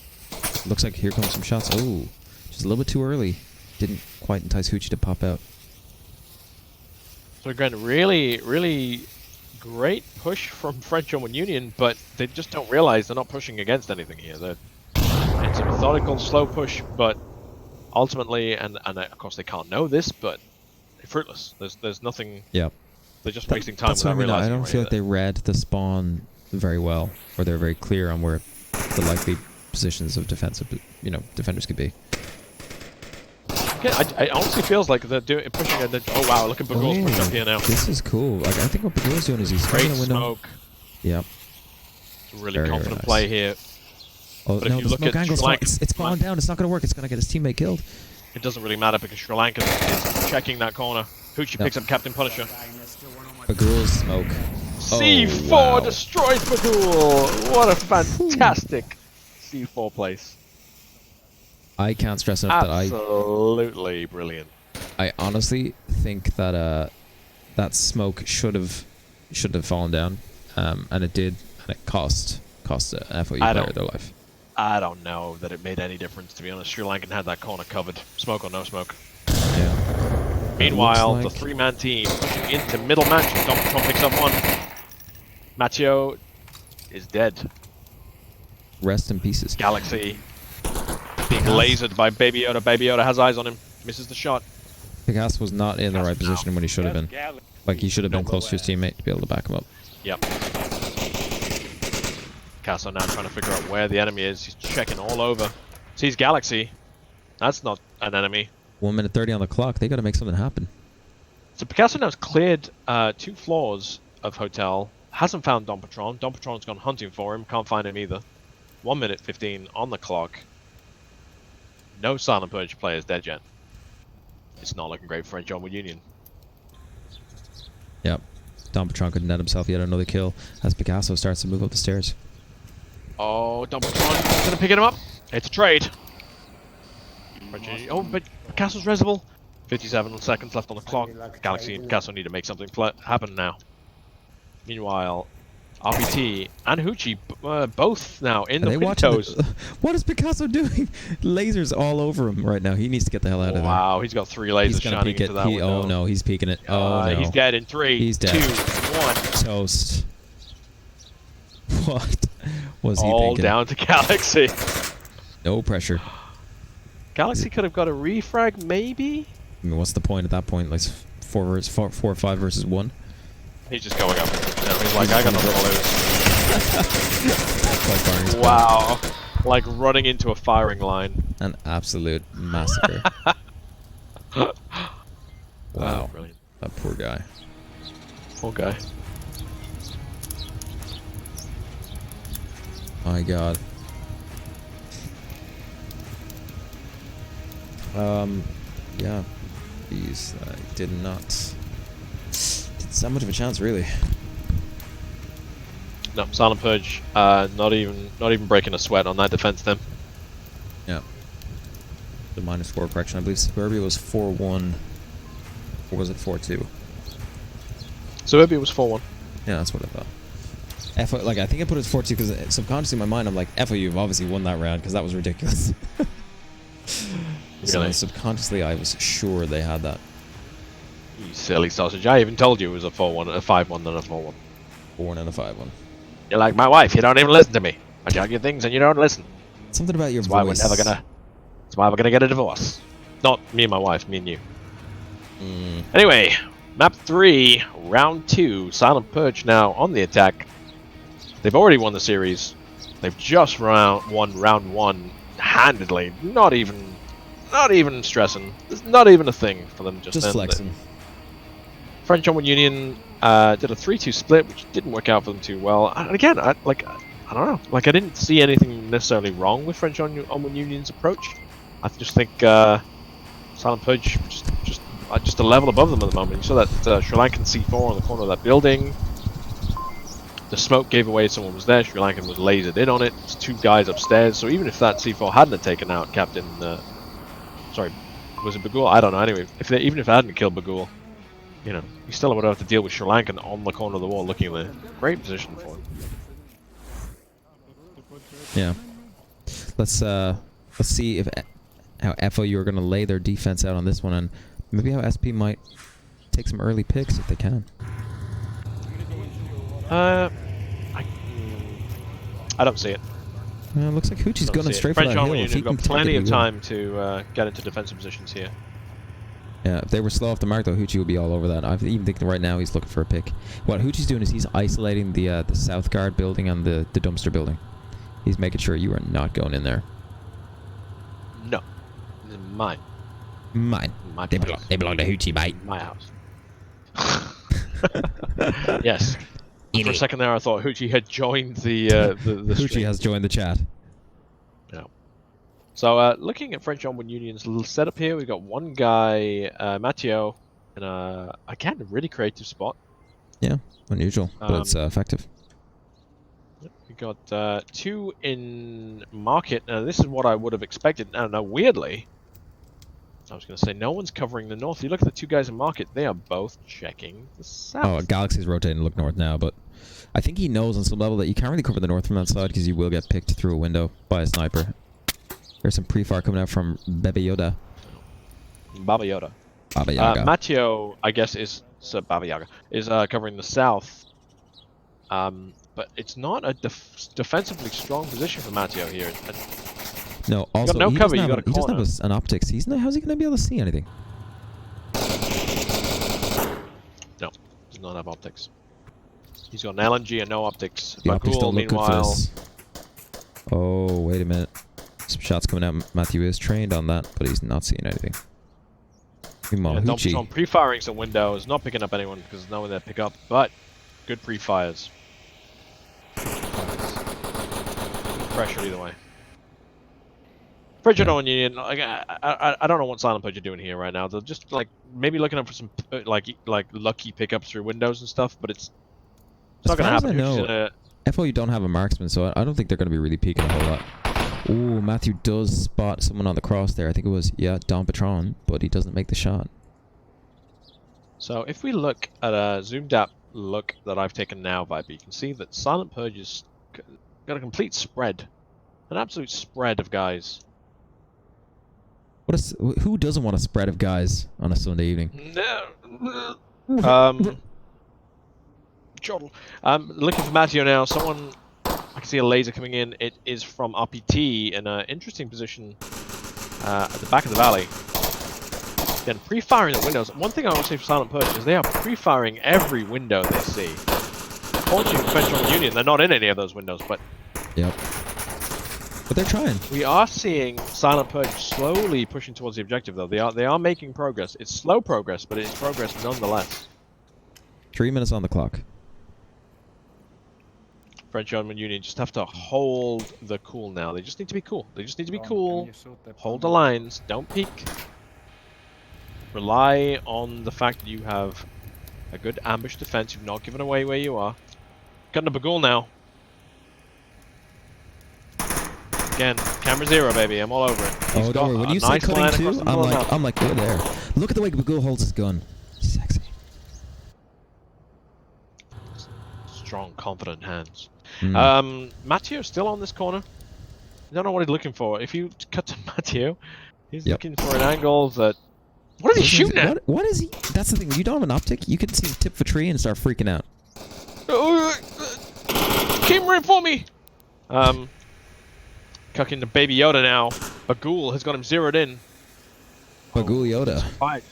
looks like here comes some shots. Oh, just a little bit too early. Didn't quite entice Hoochie to pop out. So again, really, really great push from French Onward Union, but they just don't realize they're not pushing against anything here. It's a methodical, slow push, but ultimately, and of course they can't know this, but fruitless. There's nothing. Yeah. They're just wasting time That's what I without mean. realizing. I don't feel like they read the spawn very well, or they're very clear on where the likely positions of defenders could be. Yeah, I honestly feels like they're pushing it. Oh wow, look at Bagul's push up here now. This is cool. Like, I think what Bagul's doing is he's great a window. Smoke. Yep. It's a really confident play here. Oh but no, if you the look smoke at angle's it's falling down. It's not going to work. It's going to get his teammate killed. It doesn't really matter because Sri Lanka is checking that corner. Hoochie picks up Captain Punisher. Bagul's smoke. C4 wow. destroys Bagul. What a fantastic C4 place. I can't stress enough that absolutely brilliant. I honestly think that that smoke should have fallen down, and it did, and it cost an FOE player their life. I don't know that it made any difference, to be honest. Sri Lankan had that corner covered, smoke or no smoke. Yeah. Meanwhile, the three-man team pushing into middle mansion. Dompatron picks up one. Matteo is dead. Rest in pieces. Galaxy being lasered by Baby Yoda. Baby Yoda has eyes on him. Misses the shot. Picasso was not in the right position when he should have been. Like, he should have been close to his teammate to be able to back him up. Yep. Picasso now trying to figure out where the enemy is. He's checking all over. Sees Galaxy. That's not an enemy. 1 minute 30 on the clock. They got to make something happen. So Picasso now has cleared 2 floors of hotel. Hasn't found Dompatron. Dompatron's gone hunting for him. Can't find him either. 1 minute 15 on the clock. No Silent Purge players dead yet. It's not looking great for Onward Union. Yep. Dompatron could net himself yet another kill as Picasso starts to move up the stairs. Oh, Dompatron gonna pick him up. It's a trade. Oh, but Picasso's reservoir. 57 seconds left on the clock. Galaxy and Picasso need to make something happen now. Meanwhile, RPT and Hoochie both now in the windows. What is Picasso doing? Lasers all over him right now. He needs to get the hell out of there. Wow, he's got 3 lasers shining into that window. Oh no, he's peeking it. Oh no. He's dead in 3, 2, 1. Toast. What was he all thinking? Down to Galaxy. No pressure. Galaxy could have got a refrag, maybe? I mean, what's the point at that point? Like 4 or 5 versus 1? He's just going up. He's like, I got nothing to lose. Wow. Like running into a firing line. An absolute massacre. Wow. Brilliant. That poor guy. Poor guy. My god. Yeah. These did not that much of a chance, really. No, Silent Purge, not even breaking a sweat on that defense then. Yeah. The -4 correction. I believe Suburbia was 4-1. Or was it 4-2? Suburbia was 4-1. Yeah, that's what I thought. Like, I think I put it as 4-2 because subconsciously in my mind I'm like, FOU have obviously won that round because that was ridiculous. So subconsciously I was sure they had that. You silly sausage. I even told you it was a 4-1, a 5-1, then a 4-1. 4-1 and a 5-1. You're like my wife, you don't even listen to me. I tell you things and you don't listen. Something about your voice. That's why we're gonna get a divorce. Not me and my wife, me and you. Anyway, map 3, round 2, Silent Purge now on the attack. They've already won the series. They've just won round 1 handedly. Not even stressing. There's not even a thing for them just flexing. French Onward Union did a 3-2 split, which didn't work out for them too well. And again, I don't know. Like, I didn't see anything necessarily wrong with French Onward Union's approach. I just think Silent Purge just a level above them at the moment. You saw that Sri Lankan C4 on the corner of that building. The smoke gave away someone was there. Sri Lankan was lasered in on it. There's 2 guys upstairs. So even if that C4 hadn't taken out Captain, sorry, was it Bagul? I don't know. Anyway, even if it hadn't killed Bagul, you know, you still would have to deal with Sri Lankan on the corner of the wall looking at the great position for him. Yeah. Let's see if how FOU are going to lay their defense out on this one, and maybe how SP might take some early picks if they can. I don't see it. Looks like Hoochie's going straight for that hill. French Union got plenty of time to get into defensive positions here. Yeah, if they were slow off the mark, though, Hoochie would be all over that. I even think that right now he's looking for a pick. What Hoochie's doing is he's isolating the South Guard building and the dumpster building. He's making sure you are not going in there. No. This is mine. Mine. They belong to Hoochie, mate. My house. Yes. For a second there, I thought Hoochie had joined the Hoochie stream. has joined the chat. Yeah. So, looking at French Onward Union's little setup here, we've got one guy, Matteo, in again, a really creative spot. Yeah, unusual, but it's effective. We got 2 in market. Now, this is what I would have expected. I don't know, weirdly, I was going to say, no one's covering the north. You look at the two guys in market, they are both checking the south. Oh, Galaxy's rotating to look north now, but I think he knows on some level that you can't really cover the north from that side because you will get picked through a window by a sniper. There's some pre-fire coming out from Baba Yoda. Baba Yoda. Baba Yaga. Matteo, I guess, is Baba Yaga, is covering the south. But it's not a defensively strong position for Matteo here. No, also, you got no cover, you got a corner. He doesn't have an optics. How's he going to be able to see anything? No, does not have optics. He's got an LNG and no optics. The optics don't look good for this. Oh, wait a minute. Some shots coming out. Matthew is trained on that, but he's not seeing anything. Dumptron pre-firing some windows, not picking up anyone because there's no one there to pick up, but good pre-fires. Pressure either way. Purge on Union, like, I don't know what Silent Purge are doing here right now. They're just like maybe looking up for some like lucky pickups through windows and stuff, but it's not going to happen. FO, you don't have a marksman, so I don't think they're going to be really peeking a whole lot. Ooh, Matthew does spot someone on the cross there. I think it was, yeah, Don Patron, but he doesn't make the shot. So if we look at a zoomed out look that I've taken now, Viper, you can see that Silent Purge has got a complete spread. An absolute spread of guys. Who doesn't want a spread of guys on a Sunday evening? No. Chortle. Looking for Matteo now. Someone... I can see a laser coming in. It is from RPT in an interesting position at the back of the valley. Then pre-firing the windows. One thing I will say for Silent Purge is they are pre-firing every window they see. Fortunately, French on Union, they're not in any of those windows, but... Yep. But they're trying. We are seeing Silent Purge slowly pushing towards the objective, though. They are making progress. It's slow progress, but it's progress nonetheless. 3 minutes on the clock. French German Union just have to hold the cool now. They just need to be cool. They just need to be cool. Hold the lines. Don't peek. Rely on the fact that you have a good ambush defense. You've not given away where you are. Cutting a Bagul now. Again, camera 0, baby. I'm all over it. He's got when a you nice say line cutting across too, the I'm like, we're there. Look at the way Bagul holds his gun. Sexy. Strong, confident hands. Mm. Matteo's still on this corner. I don't know what he's looking for. If you cut to Matteo, he's looking for an angle that... What is he shooting at? What is he... That's the thing. You don't have an optic. You can see him tip for tree and start freaking out. Came right for me! Cucking to Baby Yoda now. Bagul has got him zeroed in. Bagul Yoda. Fight.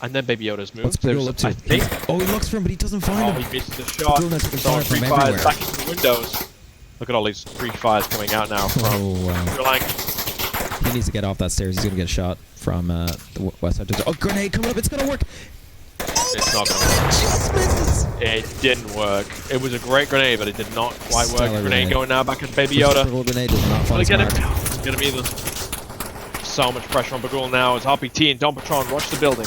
And then Baby Yoda's moved. What's Bagul up to? He looks for him, but he doesn't find him. He missed the shot. Free fires back into the windows. Look at all these free fires coming out now from Sri Lanka. He needs to get off that stairs. He's going to get a shot from the west side. Oh, grenade coming up. It's going to work. It's not going to work. Just misses. It didn't work. It was a great grenade, but it did not quite work. Grenade going now back at Baby Yoda. Grenade does not find get him. It's going to be so much pressure on Bagul now. It's RPT and Don Patron rush the building.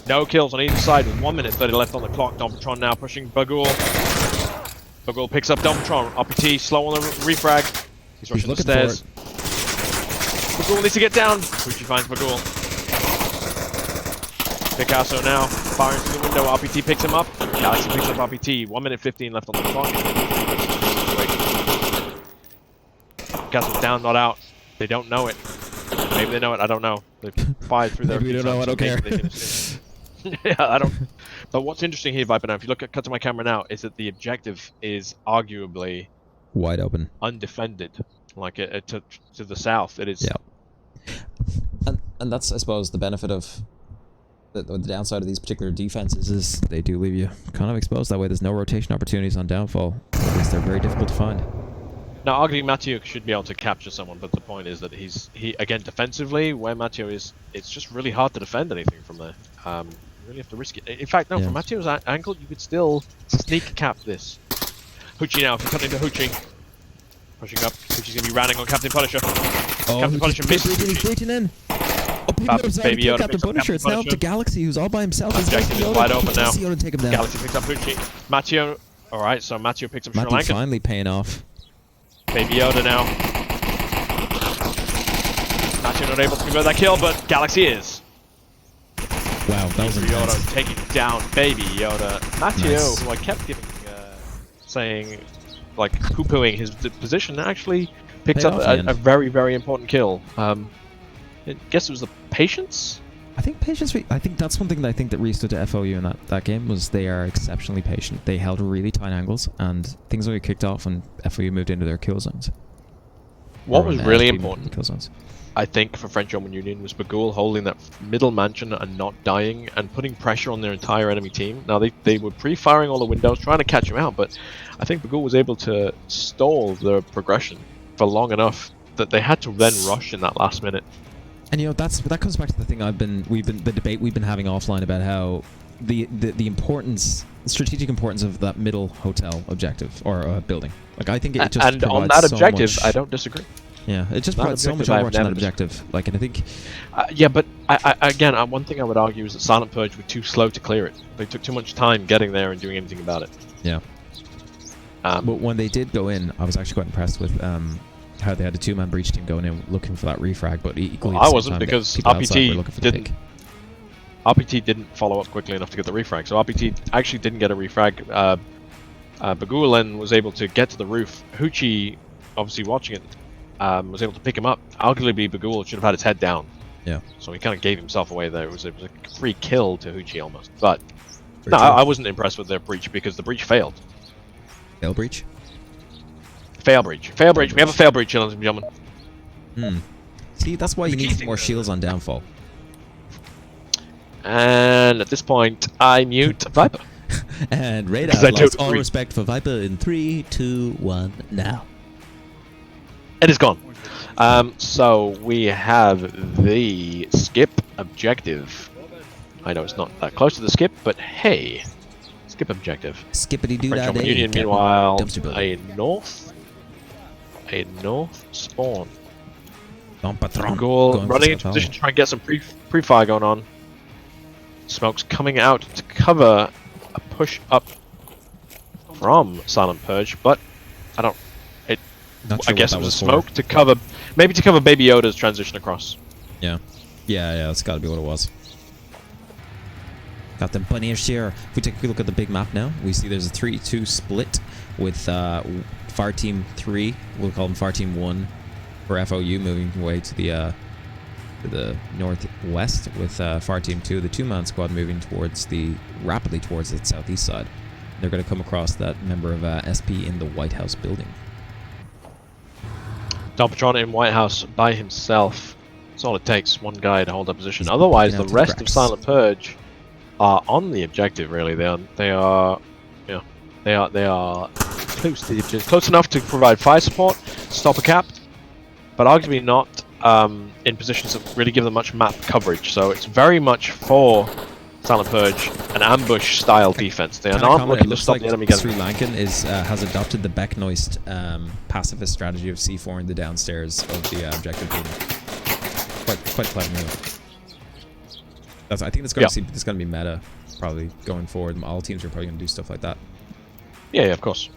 No kills on either side with 1 minute 30 left on the clock. Don Patron now pushing Bagul. Bagul picks up Don Patron. RPT slow on the refrag. He's rushing the stairs. Bagul needs to get down. Pucci finds Bagul. Picasso now firing through the window. RPT picks him up. Galaxy picks up RPT. 1 minute 15 left on the clock. Picasso's down, not out. They don't know it. Maybe they know it. I don't know. They fired through their. Maybe they don't know. I don't care. Yeah, I don't. But what's interesting here, Viper, now, if you cut to my camera now, is that the objective is arguably wide open, undefended. Like to the south, it is. Yeah. And that's, I suppose, the benefit of the downside of these particular defenses is they do leave you kind of exposed that way. There's no rotation opportunities on downfall. At least they're very difficult to find. Now, arguably, Matteo should be able to capture someone, but the point is that he again defensively, where Matteo is, it's just really hard to defend anything from there. You really have to risk it. In fact, no, from Matteo's angle, you could still sneak cap this. Hoochie now, if you cut into Hoochie. Pushing up, Hoochie's going to be running on Captain Punisher. Oh, Captain Punisher misses. He's breaching in. Baby Yoda Captain Punisher. It's now up to Galaxy, who's all by himself. Objective is wide open now. Take him down. Galaxy picks up Hoochie. Matteo, alright, so Matteo picks up Sri Lanka. Finally paying off. Baby Yoda now. Galaxy not able to convert that kill, but Galaxy is. Wow, that was Yoda intense. taking down Baby Yoda. Matteo, Nice. who I kept giving, saying, like, poo-pooing his position, actually picks Paid up off in the a end. very, very important kill. I guess it was the patience? I think patience. I think that's one thing that I think that really stood to FOU in that game was they are exceptionally patient. They held really tight angles, and things only kicked off when FOU moved into their kill zones. What was really FP moved into important, kill zones. I think, for French Open Union was Bagul holding that middle mansion and not dying and putting pressure on their entire enemy team. Now, they were pre-firing all the windows, trying to catch him out, but I think Bagul was able to stall the progression for long enough that they had to then rush in that last minute. And that comes back to the thing the debate we've been having offline about how the strategic importance of that middle hotel objective or building. Like I think it just and on provides that so objective, much, I don't disagree. Yeah, it just That provides so much objective, I have overwatch on that never objective. Like, and I think yeah, but again, one thing I would argue is that Silent Purge were too slow to clear it. They took too much time getting there and doing anything about it. yeah. But when they did go in, I was actually quite impressed with how they had a two-man breach team going in looking for that refrag, but equally I wasn't, because RPT RPT didn't follow up quickly enough to get the refrag, so RPT actually didn't get a refrag. Bagul then was able to get to the roof. Hoochie, obviously watching it, was able to pick him up. Arguably, Bagul should have had his head down. Yeah. So he kind of gave himself away there. It was a free kill to Hoochie almost. But no, I wasn't impressed with their breach because the breach failed. Fail breach? Fail breach. Fail breach. We have a fail breach, ladies and gentlemen. See, that's why you need more shields on downfall. And at this point, I mute Viper. And Radar lost all respect for Viper in 3, 2, 1, now. It is gone. So we have the skip objective. I know it's not that close to the skip, but hey, skip objective. Skippity doo French da Union, meanwhile, a north spawn. Patron. Goal running into position, trying to get some pre-fire going on. Smoke's coming out to cover a push up from Silent Purge, but I don't. I guess it was a smoke to cover, maybe to cover Baby Yoda's transition across. Yeah, that's got to be what it was. Got them punished here. If we take a quick look at the big map now, we see there's a 3-2 split with Far Team 3, we'll call them Far Team 1 for FOU, moving away to the northwest with Far Team 2, the two-man squad moving rapidly towards the southeast side. They're going to come across that member of SP in the White House building. Dompatron in White House by himself. That's all it takes, one guy to hold up position. Otherwise, the rest of Silent Purge are on the objective. Really, they are close to the objective, close enough to provide fire support, stop a cap, but arguably not in positions that really give them much map coverage. So it's very much for Silent Purge an ambush style defense. They are not looking to stop the enemy Sri Lankan has adopted the Becknoist pacifist strategy of C4 in the downstairs of the objective building. Quite clever move. I think it's going to be meta probably going forward. All teams are probably going to do stuff like that. Yeah, of course.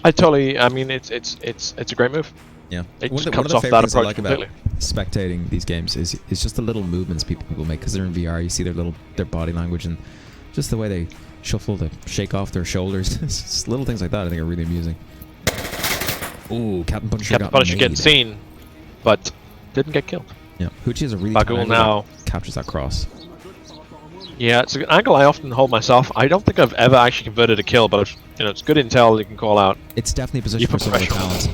I mean, it's a great move. Yeah. It one just of comes the off favorite that things I approach like completely. about spectating these games is just the little movements people make, because they're in VR. You see their body language and just the way they shuffle to shake off their shoulders. It's just little things like that I think are really amusing. Ooh, Captain Punisher gets seen, but didn't get killed. Yeah, Hoochie is a really Bagul now captures that cross. Yeah, it's an angle I often hold myself. I don't think I've ever actually converted a kill, but it's good intel you can call out. It's definitely a position for some of the talents.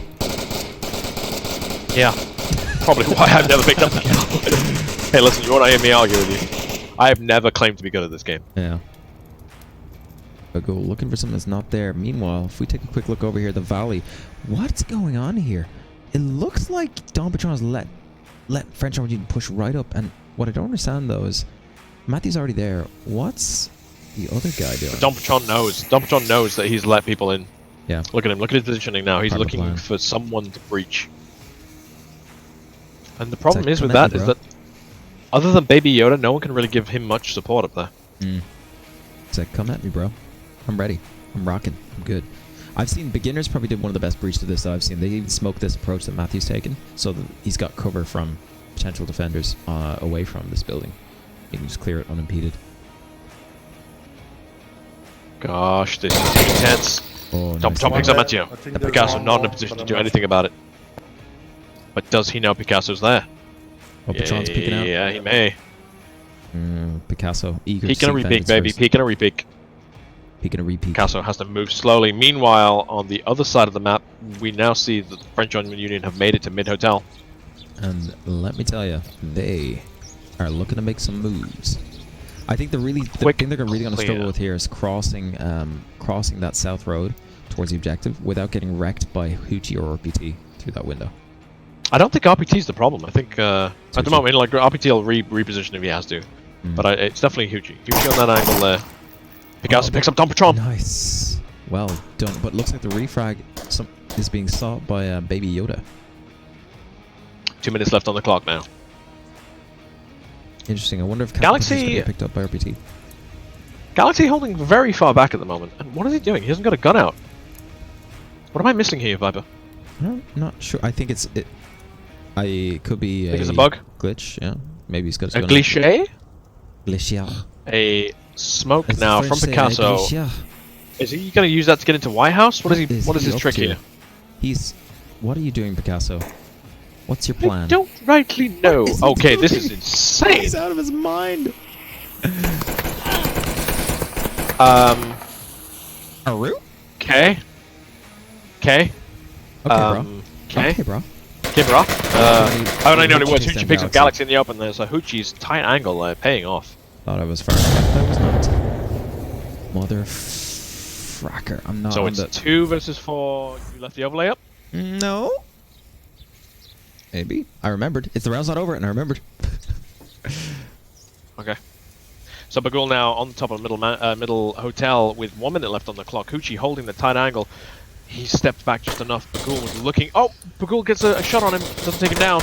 Yeah, probably why I've never picked up the kill. Hey, listen, you want to hear me argue with you? I have never claimed to be good at this game. Yeah. Bagul looking for something that's not there. Meanwhile, if we take a quick look over here at the valley, what's going on here? It looks like Dompatron has let French Origin push right up, and what I don't understand though is Matthew's already there. What's the other guy doing? Dompatron knows. Dompatron knows that he's let people in. Yeah. Look at him. Look at his positioning now. He's looking for someone to breach. And the problem is with that is that other than Baby Yoda, no one can really give him much support up there. It's like, come at me, bro. I'm ready. I'm rocking. I'm good. I've seen beginners probably did one of the best breaches of this that I've seen. They even smoked this approach that Matthew's taken, so that he's got cover from potential defenders away from this building. He can just clear it unimpeded. Gosh, this is intense. Oh, Tom nice. picks up Matteo. And Picasso not in a position to do anything about it. But does he know Picasso's there? Oh, Patron's peeking out. Yeah, he may. Picasso, eager Peeking a to see repeat, baby. first. Peeking a repeat. Peeking a repeat. Picasso has to move slowly. Meanwhile, on the other side of the map, we now see that the French Onward Union have made it to mid-hotel. And let me tell you, they are looking to make some moves. I think the thing they're really going to struggle with here is crossing that south road towards the objective without getting wrecked by Hoochie or RPT through that window. I don't think RPT is the problem. I think at the moment, like RPT will reposition if he has to, but it's definitely Hoochie. Hoochie on that angle there. Picasso picks up Don Patron. Nice, well done. But it looks like the refrag is being sought by Baby Yoda. 2 minutes left on the clock now. Interesting. I wonder if Galaxy get picked up by RPT. Galaxy holding very far back at the moment. And what is he doing? He hasn't got a gun out. What am I missing here, Viper? I'm not sure. I think it could be Think it's a bug? Glitch. Yeah, maybe he's got a glitch. Glitch. A smoke now from Picasso. Is he going to use that to get into White House? What is his trick here? What are you doing, Picasso? What's your plan? I don't rightly know. Okay, this is insane. He's out of his mind. Aru? Okay. Okay, bro. Okay. Okay, bro. Okay, bro. I only know the words. Hoochie picks up Galaxy in the open there, so Hoochie's tight angle paying off. Thought I was far enough, but I was not. Mother fracker. I'm not. So it's 2 versus 4. You left the overlay up? No. Maybe. I remembered. It's the round's not over, and I remembered. Okay. So Bagul now on the top of middle hotel with 1 minute left on the clock. Hoochie holding the tight angle. He stepped back just enough. Bagul was looking. Oh! Bagul gets a shot on him. Doesn't take him down.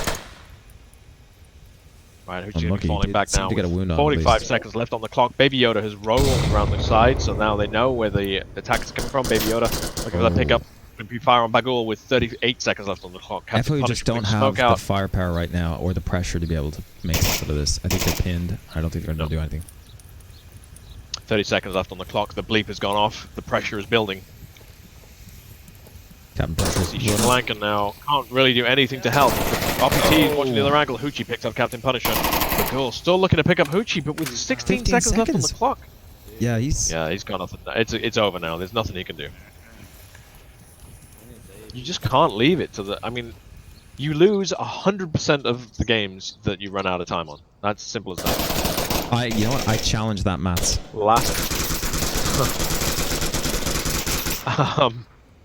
Right, Hoochie's going to be falling back now. To get a wound on, 45 seconds left on the clock. Baby Yoda has rolled around the side, so now they know where the attack is coming from. Baby Yoda looking for that pickup. Going to be fire on Bagul with 38 seconds left on the clock. FO just don't have the firepower right now or the pressure to be able to make something of this. I think they're pinned. I don't think they're going to do anything. 30 seconds left on the clock. The bleep has gone off. The pressure is building. Captain Punishment. He's flanking now. Can't really do anything to help. RPT is watching the other angle. Hoochie picks up Captain Punisher. Bagul still looking to pick up Hoochie, but with 16 seconds left on the clock. Yeah, he's got nothing. It's over now. There's nothing he can do. You just can't leave it to the... I mean, you lose 100% of the games that you run out of time on. That's as simple as that. You know what? I challenge that, Mats.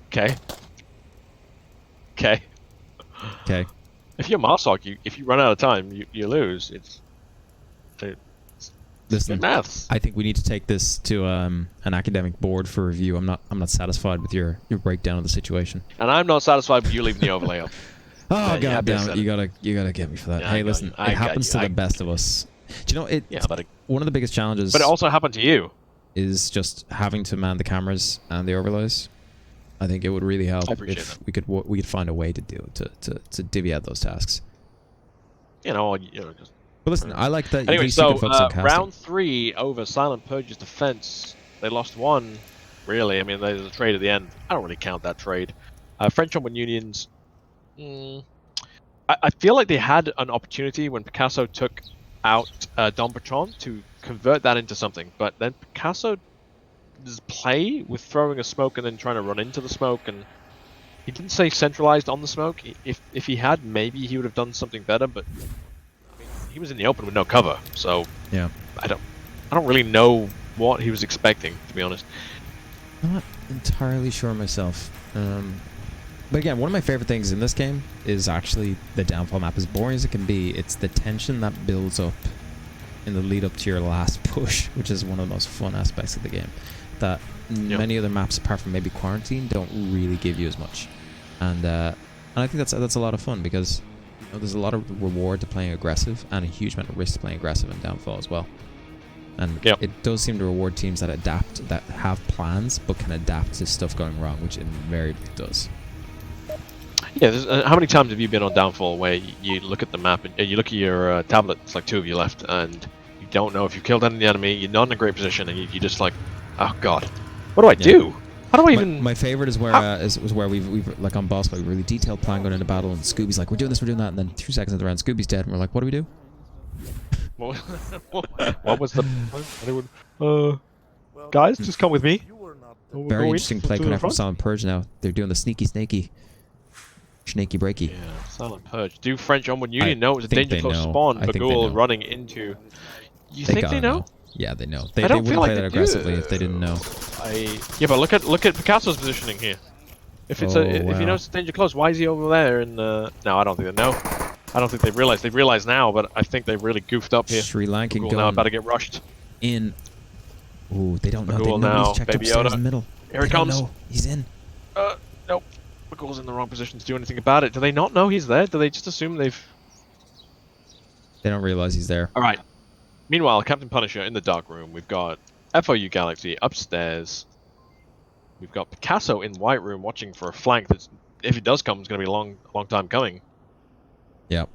Okay. Okay. Okay. If you're Marsok, if you run out of time, you lose. It's Listen, maths. I think we need to take this to an academic board for review. I'm not satisfied with your breakdown of the situation. And I'm not satisfied with you leaving the overlay up. Oh god damn it! You gotta get me for that. Yeah, hey, listen, it happens to the best of us. Do you know it? Yeah, but one of the biggest challenges. But it also happened to you. Is just having to man the cameras and the overlays. I think it would really help if we could find a way to divvy out those tasks. Just. But listen, I like that. Anyway, so round 3 over Silent Purge's defense. They lost 1. Really, I mean, there's a trade at the end. I don't really count that trade. French Onward Unions. I feel like they had an opportunity when Picasso took out Don Patron to convert that into something, but then Picasso does play with throwing a smoke and then trying to run into the smoke, and he didn't say centralized on the smoke. If he had, maybe he would have done something better, but I mean, he was in the open with no cover, so yeah, I don't really know what he was expecting, to be honest. Not entirely sure myself. But again, one of my favorite things in this game is actually the downfall map. As boring as it can be, it's the tension that builds up in the lead up to your last push, which is one of the most fun aspects of the game. That many other maps, apart from maybe Quarantine, don't really give you as much. And I think that's a lot of fun because there's a lot of reward to playing aggressive and a huge amount of risk to playing aggressive in Downfall as well. And it does seem to reward teams that adapt, that have plans, but can adapt to stuff going wrong, which it invariably does. Yeah, how many times have you been on Downfall where you look at the map and you look at your tablet, it's like 2 of you left, and you don't know if you've killed any of the enemy, you're not in a great position, and you're just like, oh god, what do I do? How do I even... My favorite is where was where we've like on boss fight, we really detailed plan going into battle, and Scooby's like, we're doing this, we're doing that, and then 2 seconds into the round, Scooby's dead, and we're like, what do we do? What was the... guys, just come with me. Very interesting play coming out from Silent Purge now. They're doing the snaky breaky. Yeah, Silent Purge. Do French Onward Union know it's a danger close spawn? Bagul running into... You think they know? Yeah, they know. They wouldn't play that aggressively if they didn't know. Yeah, but look at Picasso's positioning here. If it's if he knows it's danger close, why is he over there? And no, I don't think they know. I don't think they realize. They realize now, but I think they've really goofed up here. Sri Lankan Bagul now about to get rushed. In. Ooh, they don't know. Bagul now, checked Baby upstairs Yoda. in the middle. Here he comes. He's in. Nope. Bagul's in the wrong position to do anything about it. Do they not know he's there? Do they just assume they've... They don't realize he's there. Alright. Meanwhile, Captain Punisher in the dark room. We've got FOU Galaxy upstairs. We've got Picasso in White Room watching for a flank that's, if he does come, is going to be a long time coming. Yep.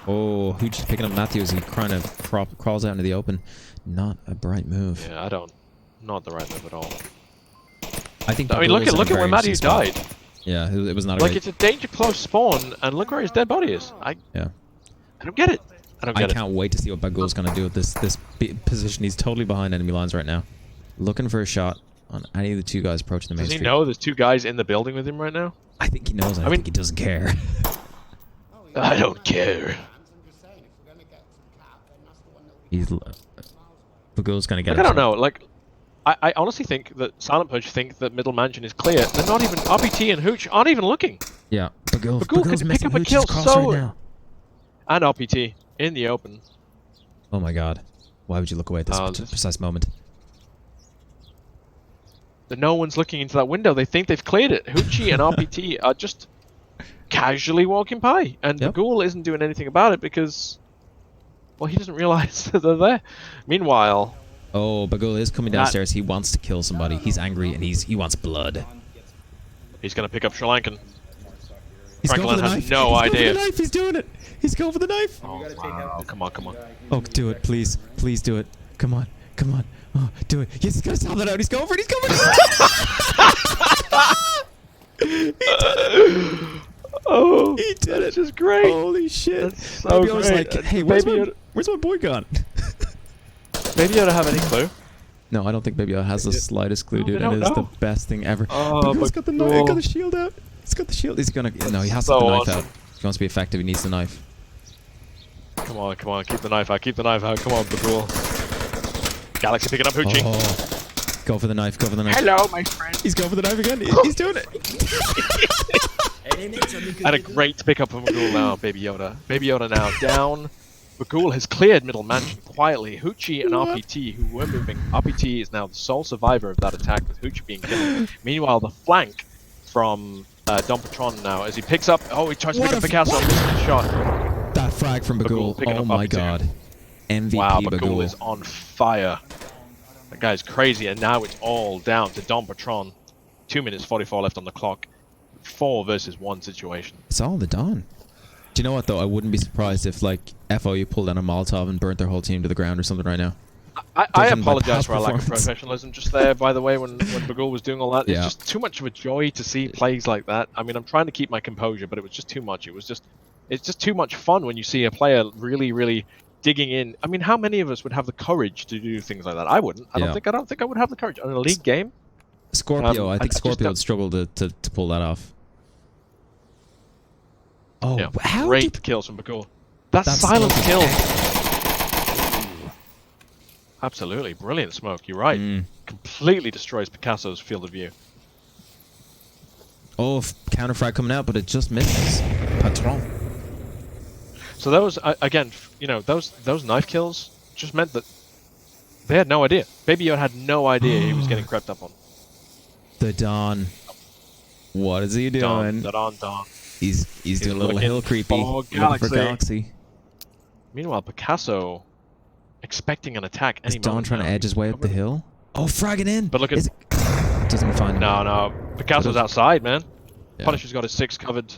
Oh, who's just picking up Matthew as he kind of crawls out into the open. Not a bright move. Yeah, not the right move at all. I think. I mean, look at where Matthew died. Yeah, it was not like it's a danger close spawn, and look where his dead body is. I don't get it. I can't wait to see what Bagul's gonna do with this position. He's totally behind enemy lines right now, looking for a shot on any of the 2 guys approaching the main street. Does he know there's 2 guys in the building with him right now? I think he knows. I think he doesn't care. I don't care. Bagul's gonna get. I don't know. Like, I honestly think that Silent Purge think that middle mansion is clear. They're not even... RPT and Hooch aren't even looking. Yeah, Bagul can pick up a kill so... Right now. And RPT in the open. Oh my god. Why would you look away at this precise moment? No one's looking into that window. They think they've cleared it. Hoochie and RPT are just casually walking by. And Bagul isn't doing anything about it because... Well, he doesn't realize that they're there. Meanwhile... Oh, Bagul is coming downstairs. He wants to kill somebody. He's angry and he wants blood. He's gonna pick up Sri Lankan. Franklin has no idea. He's going for the knife. He's doing it. He's going for the knife. Oh, wow. Come on. Oh, do it, please. Please do it. Come on. Oh, do it. Yes, he's gonna stop that out. He's going for it. He did it. Oh, he did it. That's just great. Holy shit. That's so Baby Yoda's great. like, hey, where's my boy gone? Baby Yoda have any clue? No, I don't think Baby Yoda has the slightest clue, dude. And it is the best thing ever. Oh, he's got the knife. He's got the shield out. He's got the shield. He's gonna... No, he has to put the knife out. If he wants to be effective, he needs the knife. Come on. Keep the knife out. Come on, Bagul. Galaxy picking up Hoochie. Oh. Go for the knife. Hello, my friend. He's going for the knife again. He's doing it. And a great pickup from Bagul now, Baby Yoda. Baby Yoda now down. Bagul has cleared middle mansion quietly. Hoochie and RPT, who were moving. RPT is now the sole survivor of that attack with Hoochie being killed. Meanwhile, the flank from Don Patron now, as he picks up... Oh, he tries to pick up Picasso and misses his shot. That frag from Bagul. Oh my god. MVP wow, Bagul is on fire. That guy's crazy, and now it's all down to Don Patron. 2 minutes 44 left on the clock. 4 versus 1 situation. It's all the Don. Do you know what, though? I wouldn't be surprised if, like, FOU pulled down a Molotov and burnt their whole team to the ground or something right now. I apologize for our lack of professionalism just there, by the way, when Bagul was doing all that. It's just too much of a joy to see plays like that. I mean, I'm trying to keep my composure, but it was just too much. It's just too much fun when you see a player really digging in. I mean, how many of us would have the courage to do things like that? I wouldn't. I don't think I would have the courage. On a league game? Scorpio, I think Scorpio would struggle to pull that off. Oh, yeah, how great kills from Bagul. That's silent kill. Absolutely brilliant smoke. You're right. Completely destroys Picasso's field of view. Oh, counter frag coming out, but it just misses. Patron. So those again, you know, those knife kills just meant that they had no idea. Baby Yoda had no idea he was getting crept up on. The Don. What is he doing? Don. He's doing a little hill creepy. For Galaxy. Meanwhile, Picasso expecting an attack. Is Don trying to edge his way up the hill? Oh, fragging in! But look at... Doesn't find him. No. Picasso's outside, man. Yeah. Punisher's got his 6 covered.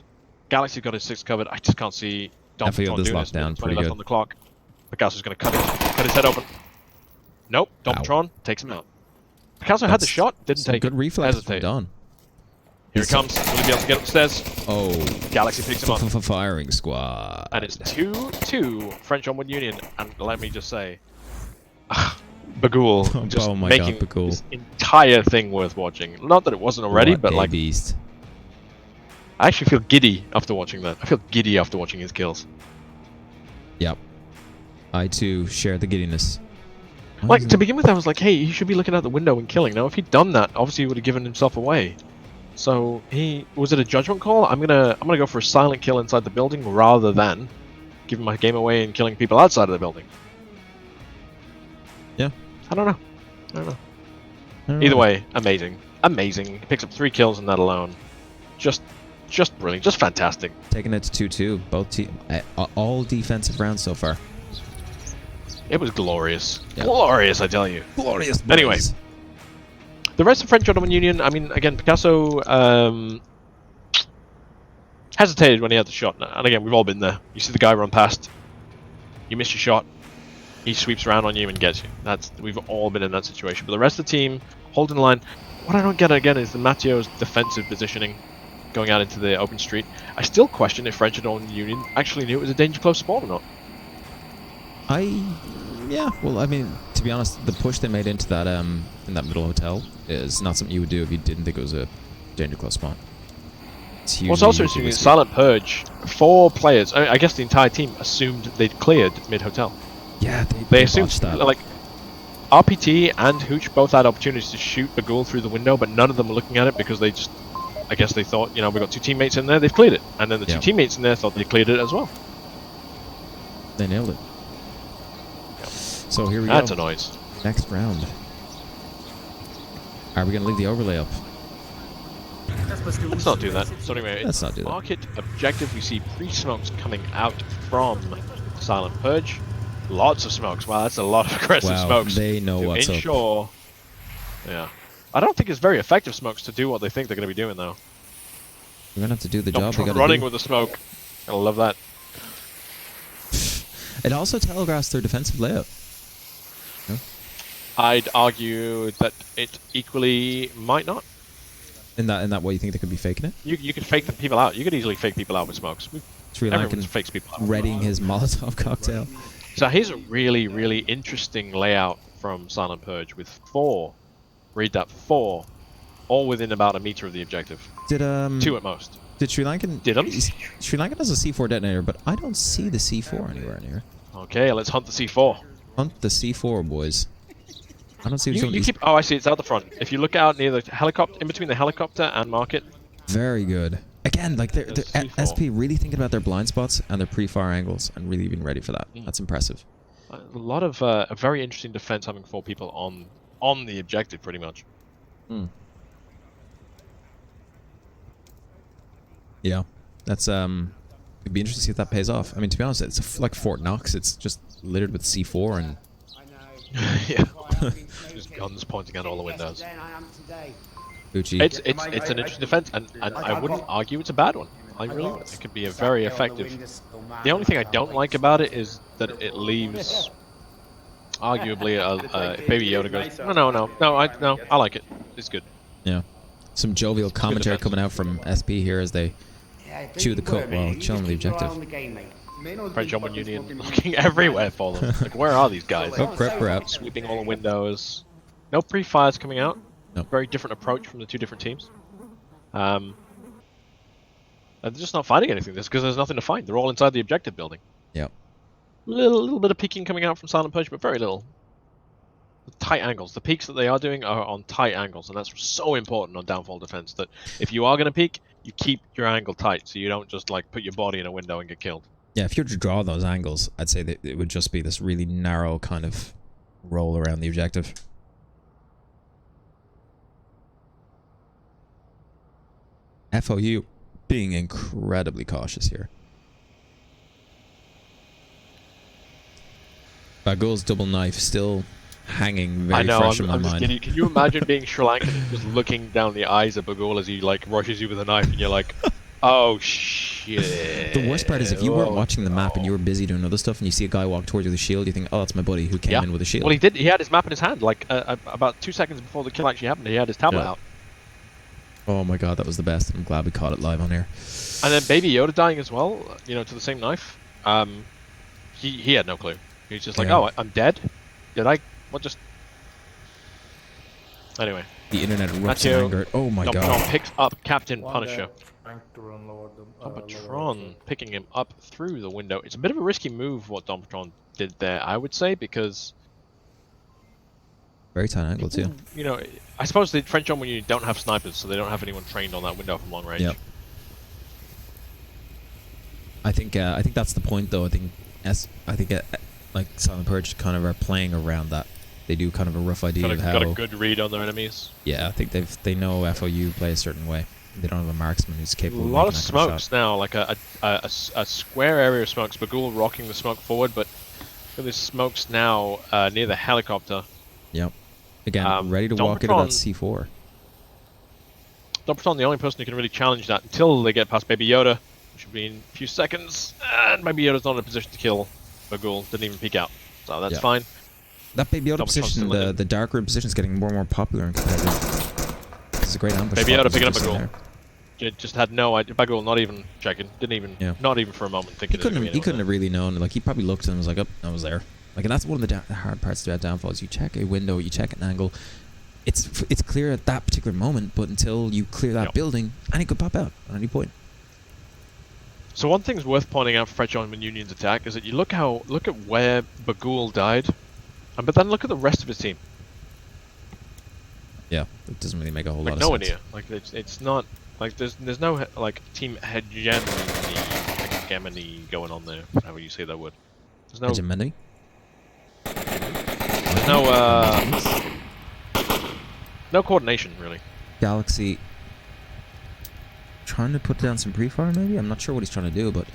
Galaxy's got his 6 covered. I just can't see Dom Patron doing this. Down 20 left on the clock. Picasso's going to cut his head open. Nope. Dom Patron takes him out. Picasso had the shot, didn't take it. Good reflex from Don. Here it comes. Will he be able to get upstairs? Oh. Galaxy picks him up. Firing squad. And it's 2-2 French Onward Union. And let me just say, Bagul just making this entire thing worth watching. Not that it wasn't already, but like... beast. I actually feel giddy after watching that. I feel giddy after watching his kills. Yep. I too share the giddiness. Like, to begin with, I was like, hey, he should be looking out the window and killing. Now, if he'd done that, obviously he would have given himself away. So, was it a judgment call? I'm gonna go for a silent kill inside the building rather than giving my game away and killing people outside of the building. Yeah. I don't know. Either way, amazing. He picks up 3 kills in that alone. Just brilliant. Just fantastic. Taking it to 2-2. Both all defensive rounds so far. It was glorious. Yep. Glorious, I tell you. Glorious, boys. Anyway, the rest of French Ottoman Union, I mean, again, Picasso hesitated when he had the shot. And again, we've all been there. You see the guy run past. You miss your shot. He sweeps around on you and gets you. We've all been in that situation. But the rest of the team, holding the line. What I don't get, again, is the Matteo's defensive positioning going out into the open street. I still question if French Ottoman Union actually knew it was a danger close spawn or not. Yeah, well, I mean, to be honest, the push they made into that in that middle hotel is not something you would do if you didn't think it was a danger close spawn. What's also interesting is Silent Purge, 4 players, I guess the entire team assumed they'd cleared mid-hotel. Yeah, they assumed that. Like, RPT and Hooch both had opportunities to shoot Bagul through the window, but none of them were looking at it because they just, I guess they thought, we've got 2 teammates in there, they've cleared it. And then the 2 teammates in there thought they cleared it as well. They nailed it. So here we go. That's a noise. Next round. Are we going to leave the overlay up? Let's not do that. So anyway, let's not do that. Market objective, we see pre-smokes coming out from Silent Purge. Lots of smokes. Wow, that's a lot of aggressive smokes. They know what's up. Yeah. I don't think it's very effective smokes to do what they think they're going to be doing, though. We're going to have to do the job. Running with the smoke. I love that. It also telegraphs their defensive layout. No? I'd argue that it equally might not. In that way, you think they could be faking it? You could fake the people out. You could easily fake people out with smokes. Sri Lankan fakes people out. Readying his Molotov cocktail. So here's a really, really interesting layout from Silent Purge with 4. Read that, 4. All within about a meter of the objective. 2 at most. Did Sri Lankan... Sri Lankan has a C4 detonator, but I don't see the C4 anywhere near. Okay, let's hunt the C4. Hunt the C4, boys. I don't see Oh, I see. It's out the front. If you look out near the helicopter, in between the helicopter and market. Very good. Again, like they're SP really thinking about their blind spots and their pre-fire angles and really being ready for that. That's impressive. A lot of a very interesting defense having 4 people on the objective, pretty much. Yeah, that's it'd be interesting to see if that pays off. I mean, to be honest, it's like Fort Knox. It's just littered with C4 and. Yeah. Just guns pointing at all the windows. Gucci. It's an interesting defense, and I wouldn't argue it's a bad one. I really would. It could be a very effective. The only thing I don't like about it is that it leaves, arguably, Baby Yoda goes, no, I like it. It's good. Yeah. Some jovial commentary coming out from SP here as they chew the coat while chilling the objective. French Ottoman Union looking everywhere for them. Like, where are these guys? Oh, crap, we're out. Sweeping all the windows. No pre-fires coming out. Nope. Very different approach from the 2 different teams. And they're just not finding anything. This because there's nothing to find. They're all inside the objective building. Yep. Little bit of peeking coming out from Silent Purge, but very little. Tight angles. The peaks that they are doing are on tight angles, and that's so important on downfall defense. That if you are going to peek, you keep your angle tight, so you don't just like put your body in a window and get killed. Yeah, if you were to draw those angles, I'd say that it would just be this really narrow kind of roll around the objective. FOU being incredibly cautious here. Bagul's double knife still hanging very fresh in my mind. Kidding. Can you imagine being Sri Lankan and just looking down the eyes of Bagul as he like rushes you with a knife, and you're like, oh shit. The worst part is if you weren't watching the map and you were busy doing other stuff, and you see a guy walk towards you with a shield, you think, oh, that's my buddy who came in with a shield. Well, he did. He had his map in his hand. Like about 2 seconds before the kill actually happened, he had his tablet out. Oh my god, that was the best. I'm glad we caught it live on here. And then Baby Yoda dying as well, you know, to the same knife. He had no clue. He's just like, oh, I'm dead? Did I? What just... Anyway. The internet erupts in anger. Oh my god. Domptron picks up Captain Punisher. Domptron picking him up through the window. It's a bit of a risky move what Domptron did there, I would say, because... Very tight angle too. You know, I suppose the French Onward Union don't have snipers, so they don't have anyone trained on that window from long range. Yep. I think that's the point, though. I think like Silent Purge kind of are playing around that. They do kind of a rough idea of how. Got a good read on their enemies. Yeah, I think they know FOU play a certain way. They don't have a marksman who's capable. A lot of smokes now, like a square area of smokes. Bagul rocking the smoke forward, but there's smokes now near the helicopter. Yep. Again, ready to walk into that C4. Domptron, the only person who can really challenge that until they get past Baby Yoda, which will be in a few seconds, and Baby Yoda's not in a position to kill Bagul. Didn't even peek out, so that's fine. That Baby Yoda position, the dark room position, is getting more and more popular in competitive. This is a great ambush. Baby Yoda picking up Bagul. Just had no idea. Bagul not even checking. Didn't even. Not even for a moment thinking. He couldn't have really known. Like he probably looked and was like, "Oh, I was there." Like, and that's one of the hard parts about downfall is you check a window, you check an angle. It's clear at that particular moment, but until you clear that building, and it could pop out at any point. So one thing's worth pointing out for French Onward Union's attack is that you look at where Bagul died, but then look at the rest of his team. Yeah, it doesn't really make a whole lot of sense. sense. Idea. Like it's not like there's no like team hegemony going on there. However you say that word. There's no hegemony. There's no coordination really. Galaxy trying to put down some pre-fire maybe? I'm not sure what he's trying to do, but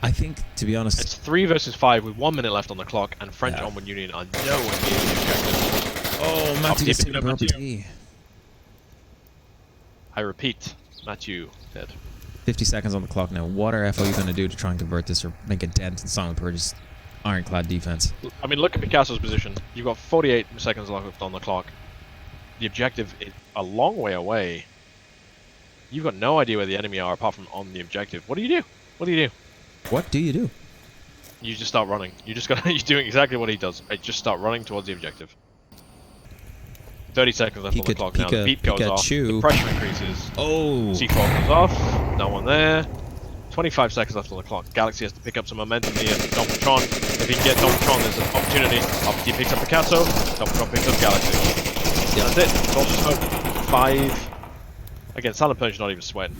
I think, to be honest... It's 3 versus 5 with 1 minute left on the clock, and French Onward Union are nowhere near the objective. Oh, Matthew just taking Matthew. I repeat, Matthew dead. 50 seconds on the clock now. What are FOU going to do to try and convert this or make a dent in Silent Purge's ironclad defense? I mean, look at Picasso's position. You've got 48 seconds left on the clock. The objective is a long way away. You've got no idea where the enemy are apart from on the objective. What do you do? What do you do? What do you do? You just start running. You're doing exactly what he does. Just start running towards the objective. 30 seconds left on the clock now. The beep goes off. The pressure increases. Oh! C4 goes off. No one there. 25 seconds left on the clock. Galaxy has to pick up some momentum here. Domptron. If he can get Domptron, there's an opportunity. He picks up Picasso. Domptron picks up Galaxy. Yeah, that's it. It's all just smoke. 5. Again, Silent Purge not even sweating.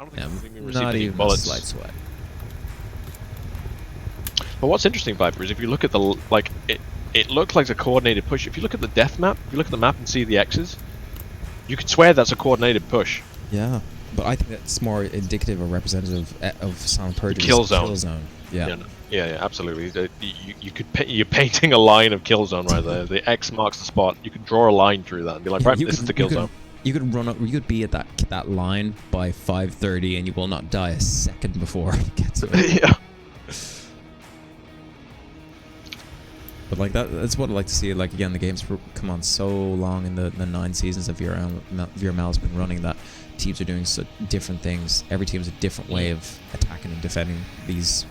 I don't think we received any bullets. Not even a slight sweat. But what's interesting, Viper, is if you look at the it looked like a coordinated push. If you look at the death map, if you look at the map and see the X's, you could swear that's a coordinated push. Yeah, but I think that's more indicative or representative of Silent Purge's kill zone. Yeah, absolutely. You're painting a line of kill zone right there. The X marks the spot. You could draw a line through that and be like, right, this is the kill zone. You could run up. You could be at that line by 5:30, and you will not die a second before it gets to it. Yeah. But like that's what I like to see. Like again, the game's come on so long in the 9 seasons of VRML has been running that teams are doing so different things. Every team has a different way of attacking and defending these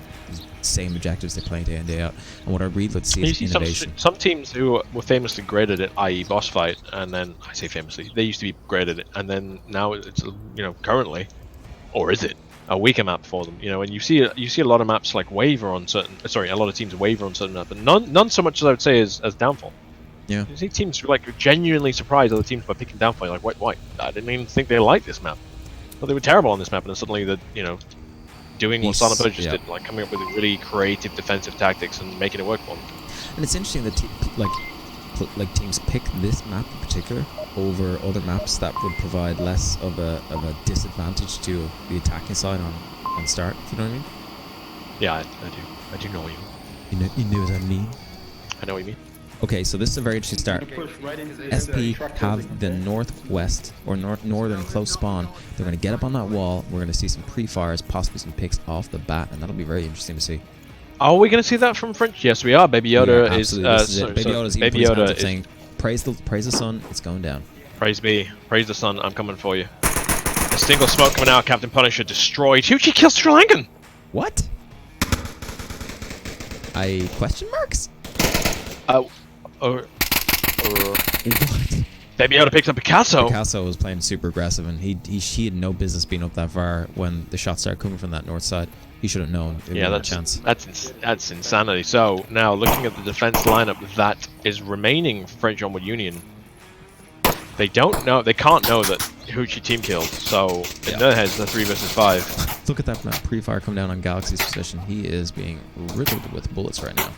same objectives they play day in day out. And what I really like to see is innovation. Some teams who were famously great at it, i.e. boss fight, and then I say famously, they used to be great at it, and then now it's currently, or is it? A weaker map for them, and you see a lot of maps like waver on certain. Sorry, a lot of teams waver on certain maps, but none so much as I would say as Downfall. Yeah, you see teams like genuinely surprise other teams by picking Downfall. You're like, wait, I didn't even think they liked this map. Well, they were terrible on this map, and then suddenly doing what Silent Purge just did, like coming up with really creative defensive tactics and making it work for them. And it's interesting that teams pick this map in particular over other maps that would provide less of a disadvantage to the attacking side on start, if you know what I mean? Yeah, I do know what you mean. You knew what I mean? I know what you mean. Okay, so this is a very interesting start. SP have the northwest or northern close spawn. They're going to get up on that wall. We're going to see some pre-fires, possibly some picks off the bat, and that'll be very interesting to see. Are we going to see that from French? Yes, we are. Baby Yoda is. Baby Yoda is saying, "Praise the sun. It's going down." Praise me. Praise the sun. I'm coming for you. A single smoke coming out. Captain Punisher destroyed. Huchi kills Sri Lankan. What? Question marks? What? Baby Yoda picks up Picasso. Picasso was playing super aggressive, and he had no business being up that far when the shots started coming from that north side. He should have known. Yeah, that's insanity. So now looking at the defense lineup that is remaining for French Onward Union, they can't know that Huchi team killed. So in their heads, they're 3 versus 5. Look at that pre-fire come down on Galaxy's position. He is being riddled with bullets right now.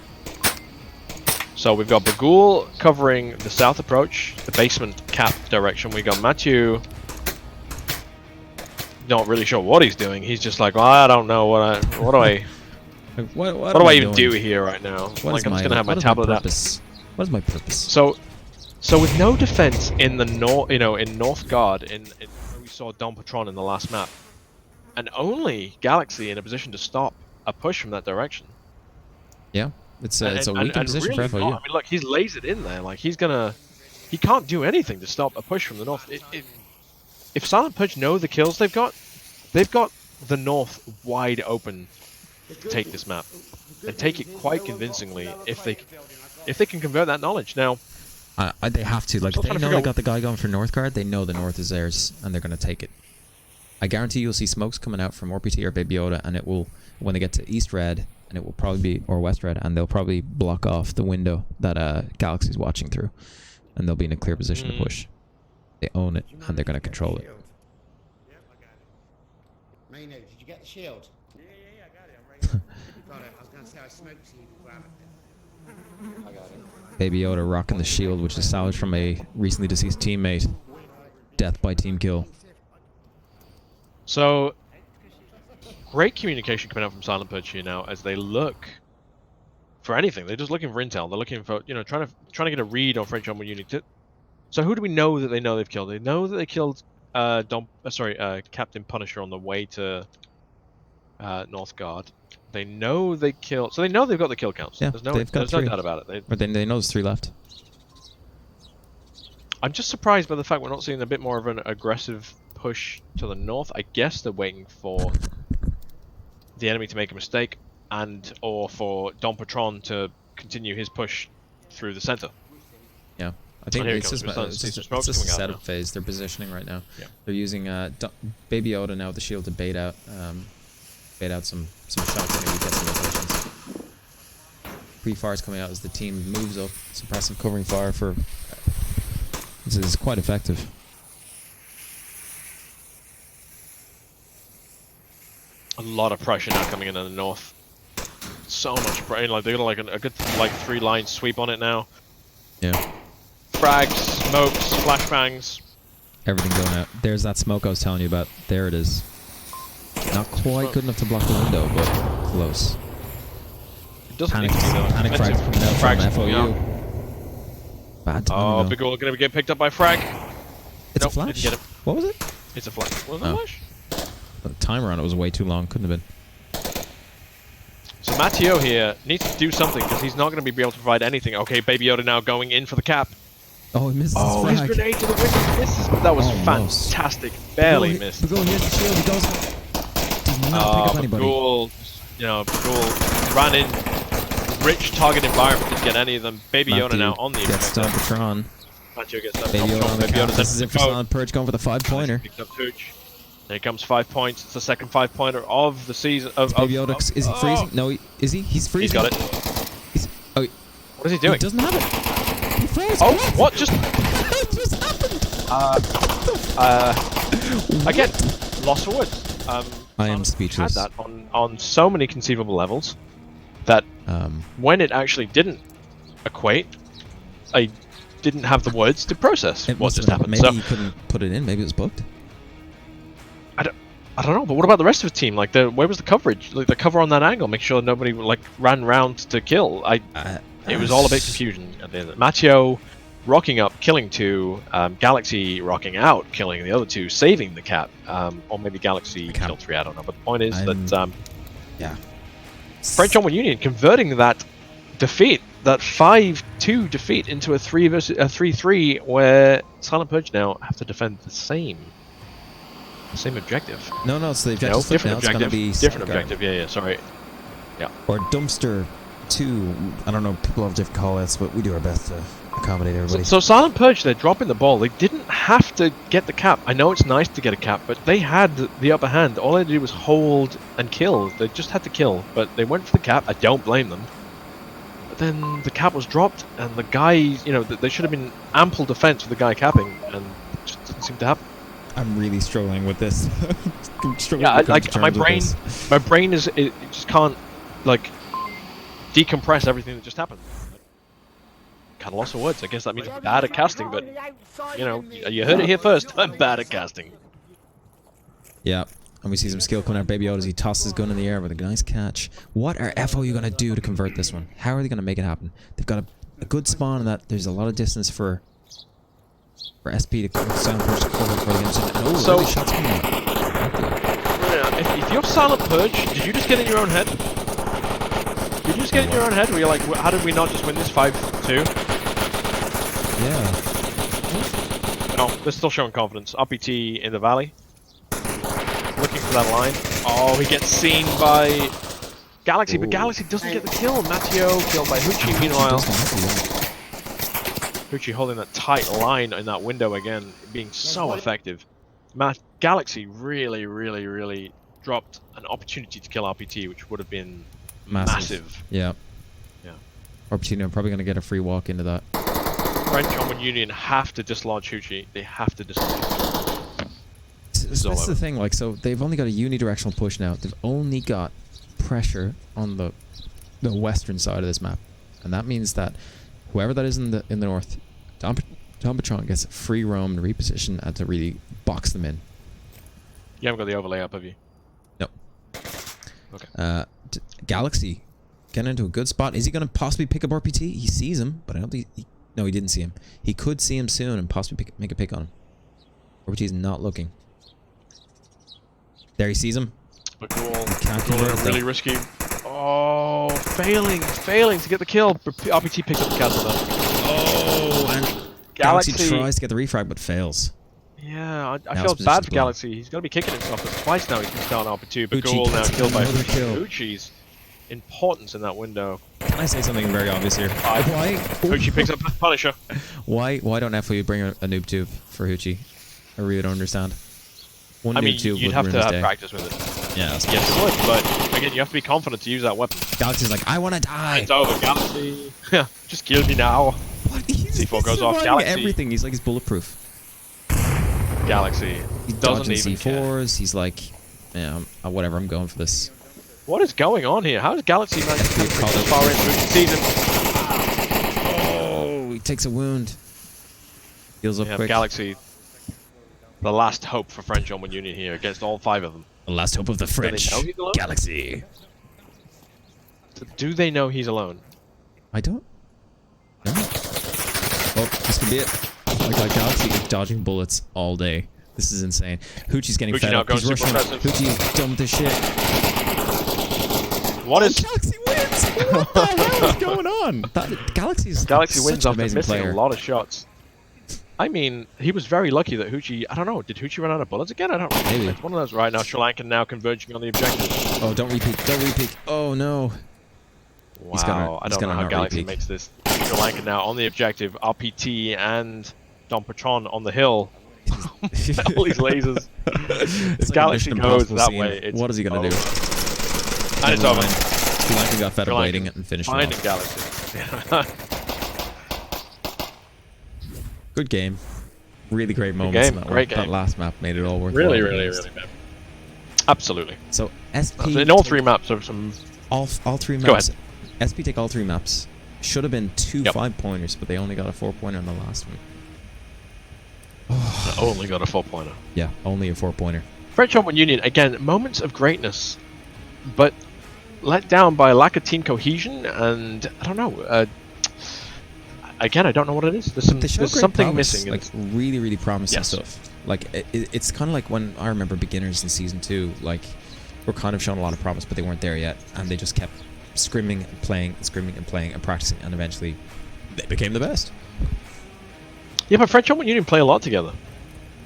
So we've got Bagul covering the south approach, the basement cap direction. We got Mathieu, not really sure what he's doing. He's just like, well, I don't know what do I even do here right now? Like I'm just gonna have my tablet up. What is my purpose? So with no defense in the in North Guard, in we saw Don Patron in the last map, and only Galaxy in a position to stop a push from that direction. Yeah. It's a weak position really for FOU. I mean, look, he's lasered in there. Like he can't do anything to stop a push from the north. If Silent Purge know the kills they've got the north wide open to take this map and take it quite convincingly if they can convert that knowledge. Now, they have to. Like, they know they got the guy going for North Guard. They know the north is theirs, and they're going to take it. I guarantee you'll see smokes coming out from RPT or Baby Yoda, and it will, when they get to East Red, and it will probably be, or West Red, and they'll probably block off the window that Galaxy's watching through, and they'll be in a clear position to push. They own it, and they're going to control it. Yep, I got it. Maino, did you get the shield? Yeah, I got it. I'm right here. Got it. I was going to say I smoked so you can grab it. I got it. Baby Yoda rocking the shield, which is salvaged from a recently deceased teammate. Death by team kill. So, great communication coming out from Silent Purge here now as they look for anything. They're just looking for intel. They're looking for, trying to get a read on French Onward Union. So who do we know that they know they've killed? They know that they killed Captain Punisher on the way to North Guard. They know they killed. So they know they've got the kill counts. Yeah, there's no doubt about it. But they know there's 3 left. I'm just surprised by the fact we're not seeing a bit more of an aggressive push to the north. I guess they're waiting for the enemy to make a mistake or for Don Patron to continue his push through the center. Yeah, I think it's just a setup phase. They're positioning right now. Yeah. They're using Baby Yoda now with the shield to bait out some shots when he gets some locations. Pre-fires coming out as the team moves up, suppressive covering fire for. This is quite effective. A lot of pressure now coming in the north. So much pressure. Like they got like a good 3-line sweep on it now. Yeah. Frags, smokes, flashbangs. Everything going out. There's that smoke I was telling you about. There it is. Not quite good enough to block the window, but close. It doesn't panic frags coming out from FOU. Bad timing, Big Ol gonna get picked up by Frag. It's a flash. What was it? It's a flash. Was it a flash? The timer on it was way too long. Couldn't have been. So Mathieu here needs to do something because he's not going to be able to provide anything. Okay, Baby Yoda now going in for the cap. Oh, he misses his frag. Grenade to the window misses. That was fantastic. Barely missed. Bagul here's the shield. He goes. Does not pick up anybody. Bagul ran in. Rich target environment didn't get any of them. Baby Yoda now on the gets Don Patron. Mathieu gets Baby Yoda on the cap. This is it for Silent Purge going for the 5-pointer. Picked up Purge. There comes 5 points. It's the second 5-pointer of the season. Baby Yoda, is he freezing? No, is he? He's freezing. He's got it. What is he doing? He doesn't have it. He froze. Oh, what just happened? Again, lost for words. I am speechless. Had that on so many conceivable levels that when it actually didn't equate, I didn't have the words to process what just happened. Maybe you couldn't put it in. Maybe it was booked. I don't know, but what about the rest of the team? Like, where was the coverage? Like, the cover on that angle, make sure nobody like ran round to kill. It was all a bit confusion at the end. Matteo rocking up, killing 2. Galaxy rocking out, killing the other 2, saving the cap. Or maybe Galaxy killed 3. I don't know. But the point is that yeah, French Onward Union converting that defeat, that 5-2 defeat, into a 3-3, where Silent Purge now have to defend the same objective. No, so the objective different now. objective. It's gonna be different objective. Yeah, sorry. Yeah. Or Dumpster 2. I don't know. People have different call-outs, but we do our best to accommodate everybody. So Silent Purge, they're dropping the ball. They didn't have to get the cap. I know it's nice to get a cap, but they had the upper hand. All they had to do was hold and kill. They just had to kill, but they went for the cap. I don't blame them. But then the cap was dropped, and the guy, you know, there should have been ample defense for the guy capping, and it just didn't seem to happen. I'm really struggling with this. My brain is it just can't like decompress everything that just happened. Kind of lost for words. I guess that means I'm bad at casting, but you know, you heard it here first. I'm bad at casting. Yeah, and we see some skill coming out. Baby Yoda as he tosses his gun in the air with a nice catch. What are FOU gonna do to convert this one? How are they gonna make it happen? They've got a good spawn in that there's a lot of distance for SP to Silent Purge to cover for the and so, really shots coming out. If you're Silent Purge, did you just get in your own head? Did you just get in your own head? Where you're like, how did we not just win this 5-2? Yeah. No, they're still showing confidence. RPT in the valley, looking for that line. Oh, he gets seen by Galaxy, but Galaxy doesn't get the kill. Matteo killed by Hoochie. Meanwhile, Hoochie holding that tight line in that window again, being so effective. Galaxy really dropped an opportunity to kill RPT, which would have been massive. Yeah. RPT are probably going to get a free walk into that. French Onward Union have to dislodge Hoochie. They have to dislodge Hoochie. That's the thing, like, so they've only got a unidirectional push now. They've only got pressure on the western side of this map. And that means that whoever that is in the north, Don Patron gets free roam and reposition and to really box them in. You haven't got the overlay up, have you? No. Okay. Galaxy getting into a good spot. Is he going to possibly pick up RPT? He sees him, but I don't think... No, he didn't see him. He could see him soon and possibly make a pick on him. RPT's not looking. There, he sees him. But cool. Really risky. Oh, failing to get the kill. RPT picks up the castle though. Oh, and Galaxy tries to get the refrag but fails. Yeah, I felt bad for Galaxy. He's going to be kicking himself, but twice now he's been down RP2. But Goal now killed by Hoochie's importance in that window. Can I say something very obvious here? Why? Hoochie picks up Punisher. Why don't FOU bring a noob tube for Hoochie? I really don't understand. One I mean, noob tube you'd have to have practice with it. Yeah, yes, it would, but again, you have to be confident to use that weapon. Galaxy's like, I want to die. It's over, Galaxy. Just kill me now. What? C4 goes off. Galaxy. Everything. He's like, he's bulletproof. Galaxy. He doesn't dodging even C4s. care. He's like, yeah, whatever. I'm going for this. What is going on here? How does Galaxy manage to come so far into the season? Oh, he takes a wound. Heals up quick. Galaxy. The last hope for French Onward Union here against all 5 of them. The last hope of the French. Galaxy. Do they know he's alone? I don't. No. Oh, this could be it. Like Galaxy is dodging bullets all day. This is insane. Hoochie's getting fed up. He's rushing. Hoochie is done with this shit. What is... Galaxy wins! What the hell is going on? Galaxy wins after missing player. a lot of shots. I mean, he was very lucky that Hoochie... I don't know. Did Hoochie run out of bullets again? I don't know. Maybe. It's one of those right now. Sri Lankan now converging on the objective. Oh, don't repeat. Don't repeat. Oh, no. Wow. I don't know how Galaxy makes this. Sri Lankan now on the objective. RPT and Don Patron on the hill. All these lasers. If Galaxy goes that way, what is he going to do? And it's over. Sri Lankan got fed up waiting and finished him off. Galaxy. Good game. Really great moments in that one. Great game. That last map made it all worth it. Really bad. Absolutely. So SP in all 3 maps are some... All 3 maps. Go ahead. SP take all 3 maps. Should have been 2 5-pointers, but they only got a 4-pointer on the last one. Only got a 4-pointer. Yeah, only a 4-pointer. French Onward Union, again, moments of greatness, but let down by a lack of team cohesion, and I don't know. Again, I don't know what it is. There's something missing. Like really, really promising Yes. stuff. Like it's kind of like when I remember beginners in season 2, like were kind of shown a lot of promise, but they weren't there yet, and they just kept scrimming and playing and scrimming and playing and practicing, and eventually they became the best. Yeah, but French Onward Union play a lot together.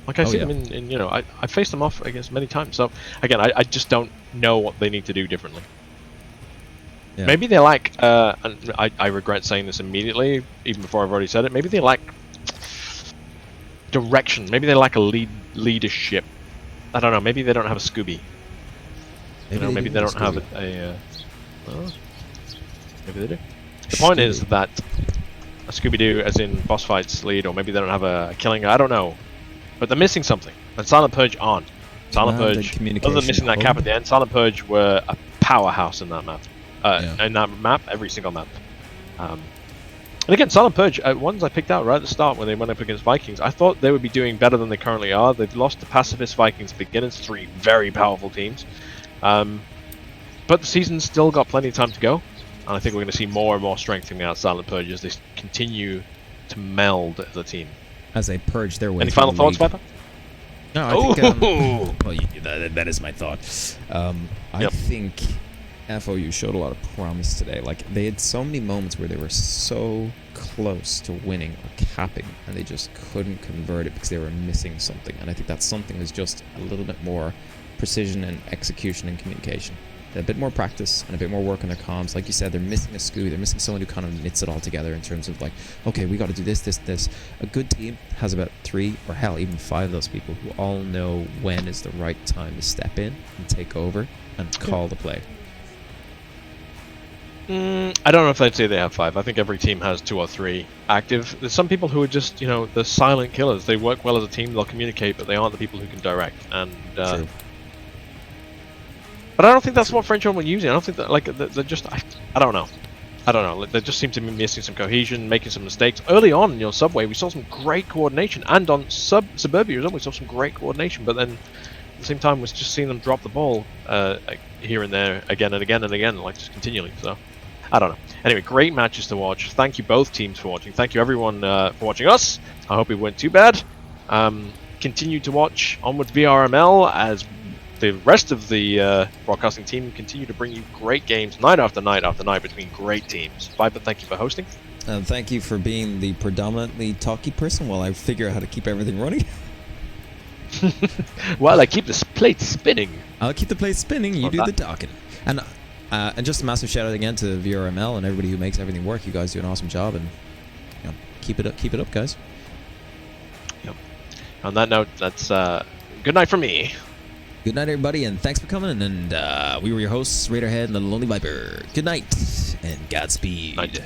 Like I see yeah. them in you know, I faced them off against many times. So again, I just don't know what they need to do differently. Yeah. Maybe they lack, and I regret saying this immediately, even before I've already said it, maybe they lack direction. Maybe they lack a leadership. I don't know, maybe they don't have a Scooby. Maybe they don't have a well, maybe they do. The point is that a Scooby-Doo, as in boss fights lead, or maybe they don't have a killing, I don't know. But they're missing something. And Silent Purge aren't. Silent Purge, other than missing that cap at the end, Silent Purge were a powerhouse in that map. In that map, every single map. And again, Silent Purge, ones I picked out right at the start when they went up against Vikings, I thought they would be doing better than they currently are. They've lost to Pacifist, Vikings, Beginners, 3 very powerful teams. But the season's still got plenty of time to go. And I think we're going to see more and more strengthening out of Silent Purge as they continue to meld as a team. As they purge their way. Any final thoughts, Viper? No, I think... well, that is my thought. I think FOU showed a lot of promise today. Like, they had so many moments where they were so close to winning or capping, and they just couldn't convert it because they were missing something. And I think that something is just a little bit more precision and execution and communication. A bit more practice and a bit more work on their comms. Like you said, they're missing a Scooby. They're missing someone who kind of knits it all together in terms of like, okay, we got to do this, this, this. A good team has about 3 or hell, even 5 of those people who all know when is the right time to step in and take over and call the play. I don't know if I'd say they have 5. I think every team has 2 or 3 active. There's some people who are just, the silent killers. They work well as a team, they'll communicate, but they aren't the people who can direct. And True. But I don't think that's what French were using. I don't think that, like, they're just... I don't know. They just seem to be missing some cohesion, making some mistakes. Early on in Subway, we saw some great coordination. And on Suburbia as well, we saw some great coordination. But then, at the same time, we're just seeing them drop the ball here and there, again and again and again, like, just continually. So, I don't know. Anyway, great matches to watch. Thank you both teams for watching. Thank you everyone for watching us. I hope it went too bad. Continue to watch Onward VRML as the rest of the broadcasting team continue to bring you great games night after night after night between great teams. Viper, thank you for hosting. And thank you for being the predominantly talky person while I figure out how to keep everything running. While I keep this plate spinning. I'll keep the plate spinning, you do the talking. And just a massive shout out again to VRML and everybody who makes everything work. You guys do an awesome job, and keep it up, guys. Yep. On that note, that's good night from me. Good night, everybody, and thanks for coming. And we were your hosts, Radarhead and the Lonely Viper. Good night, and Godspeed. Night.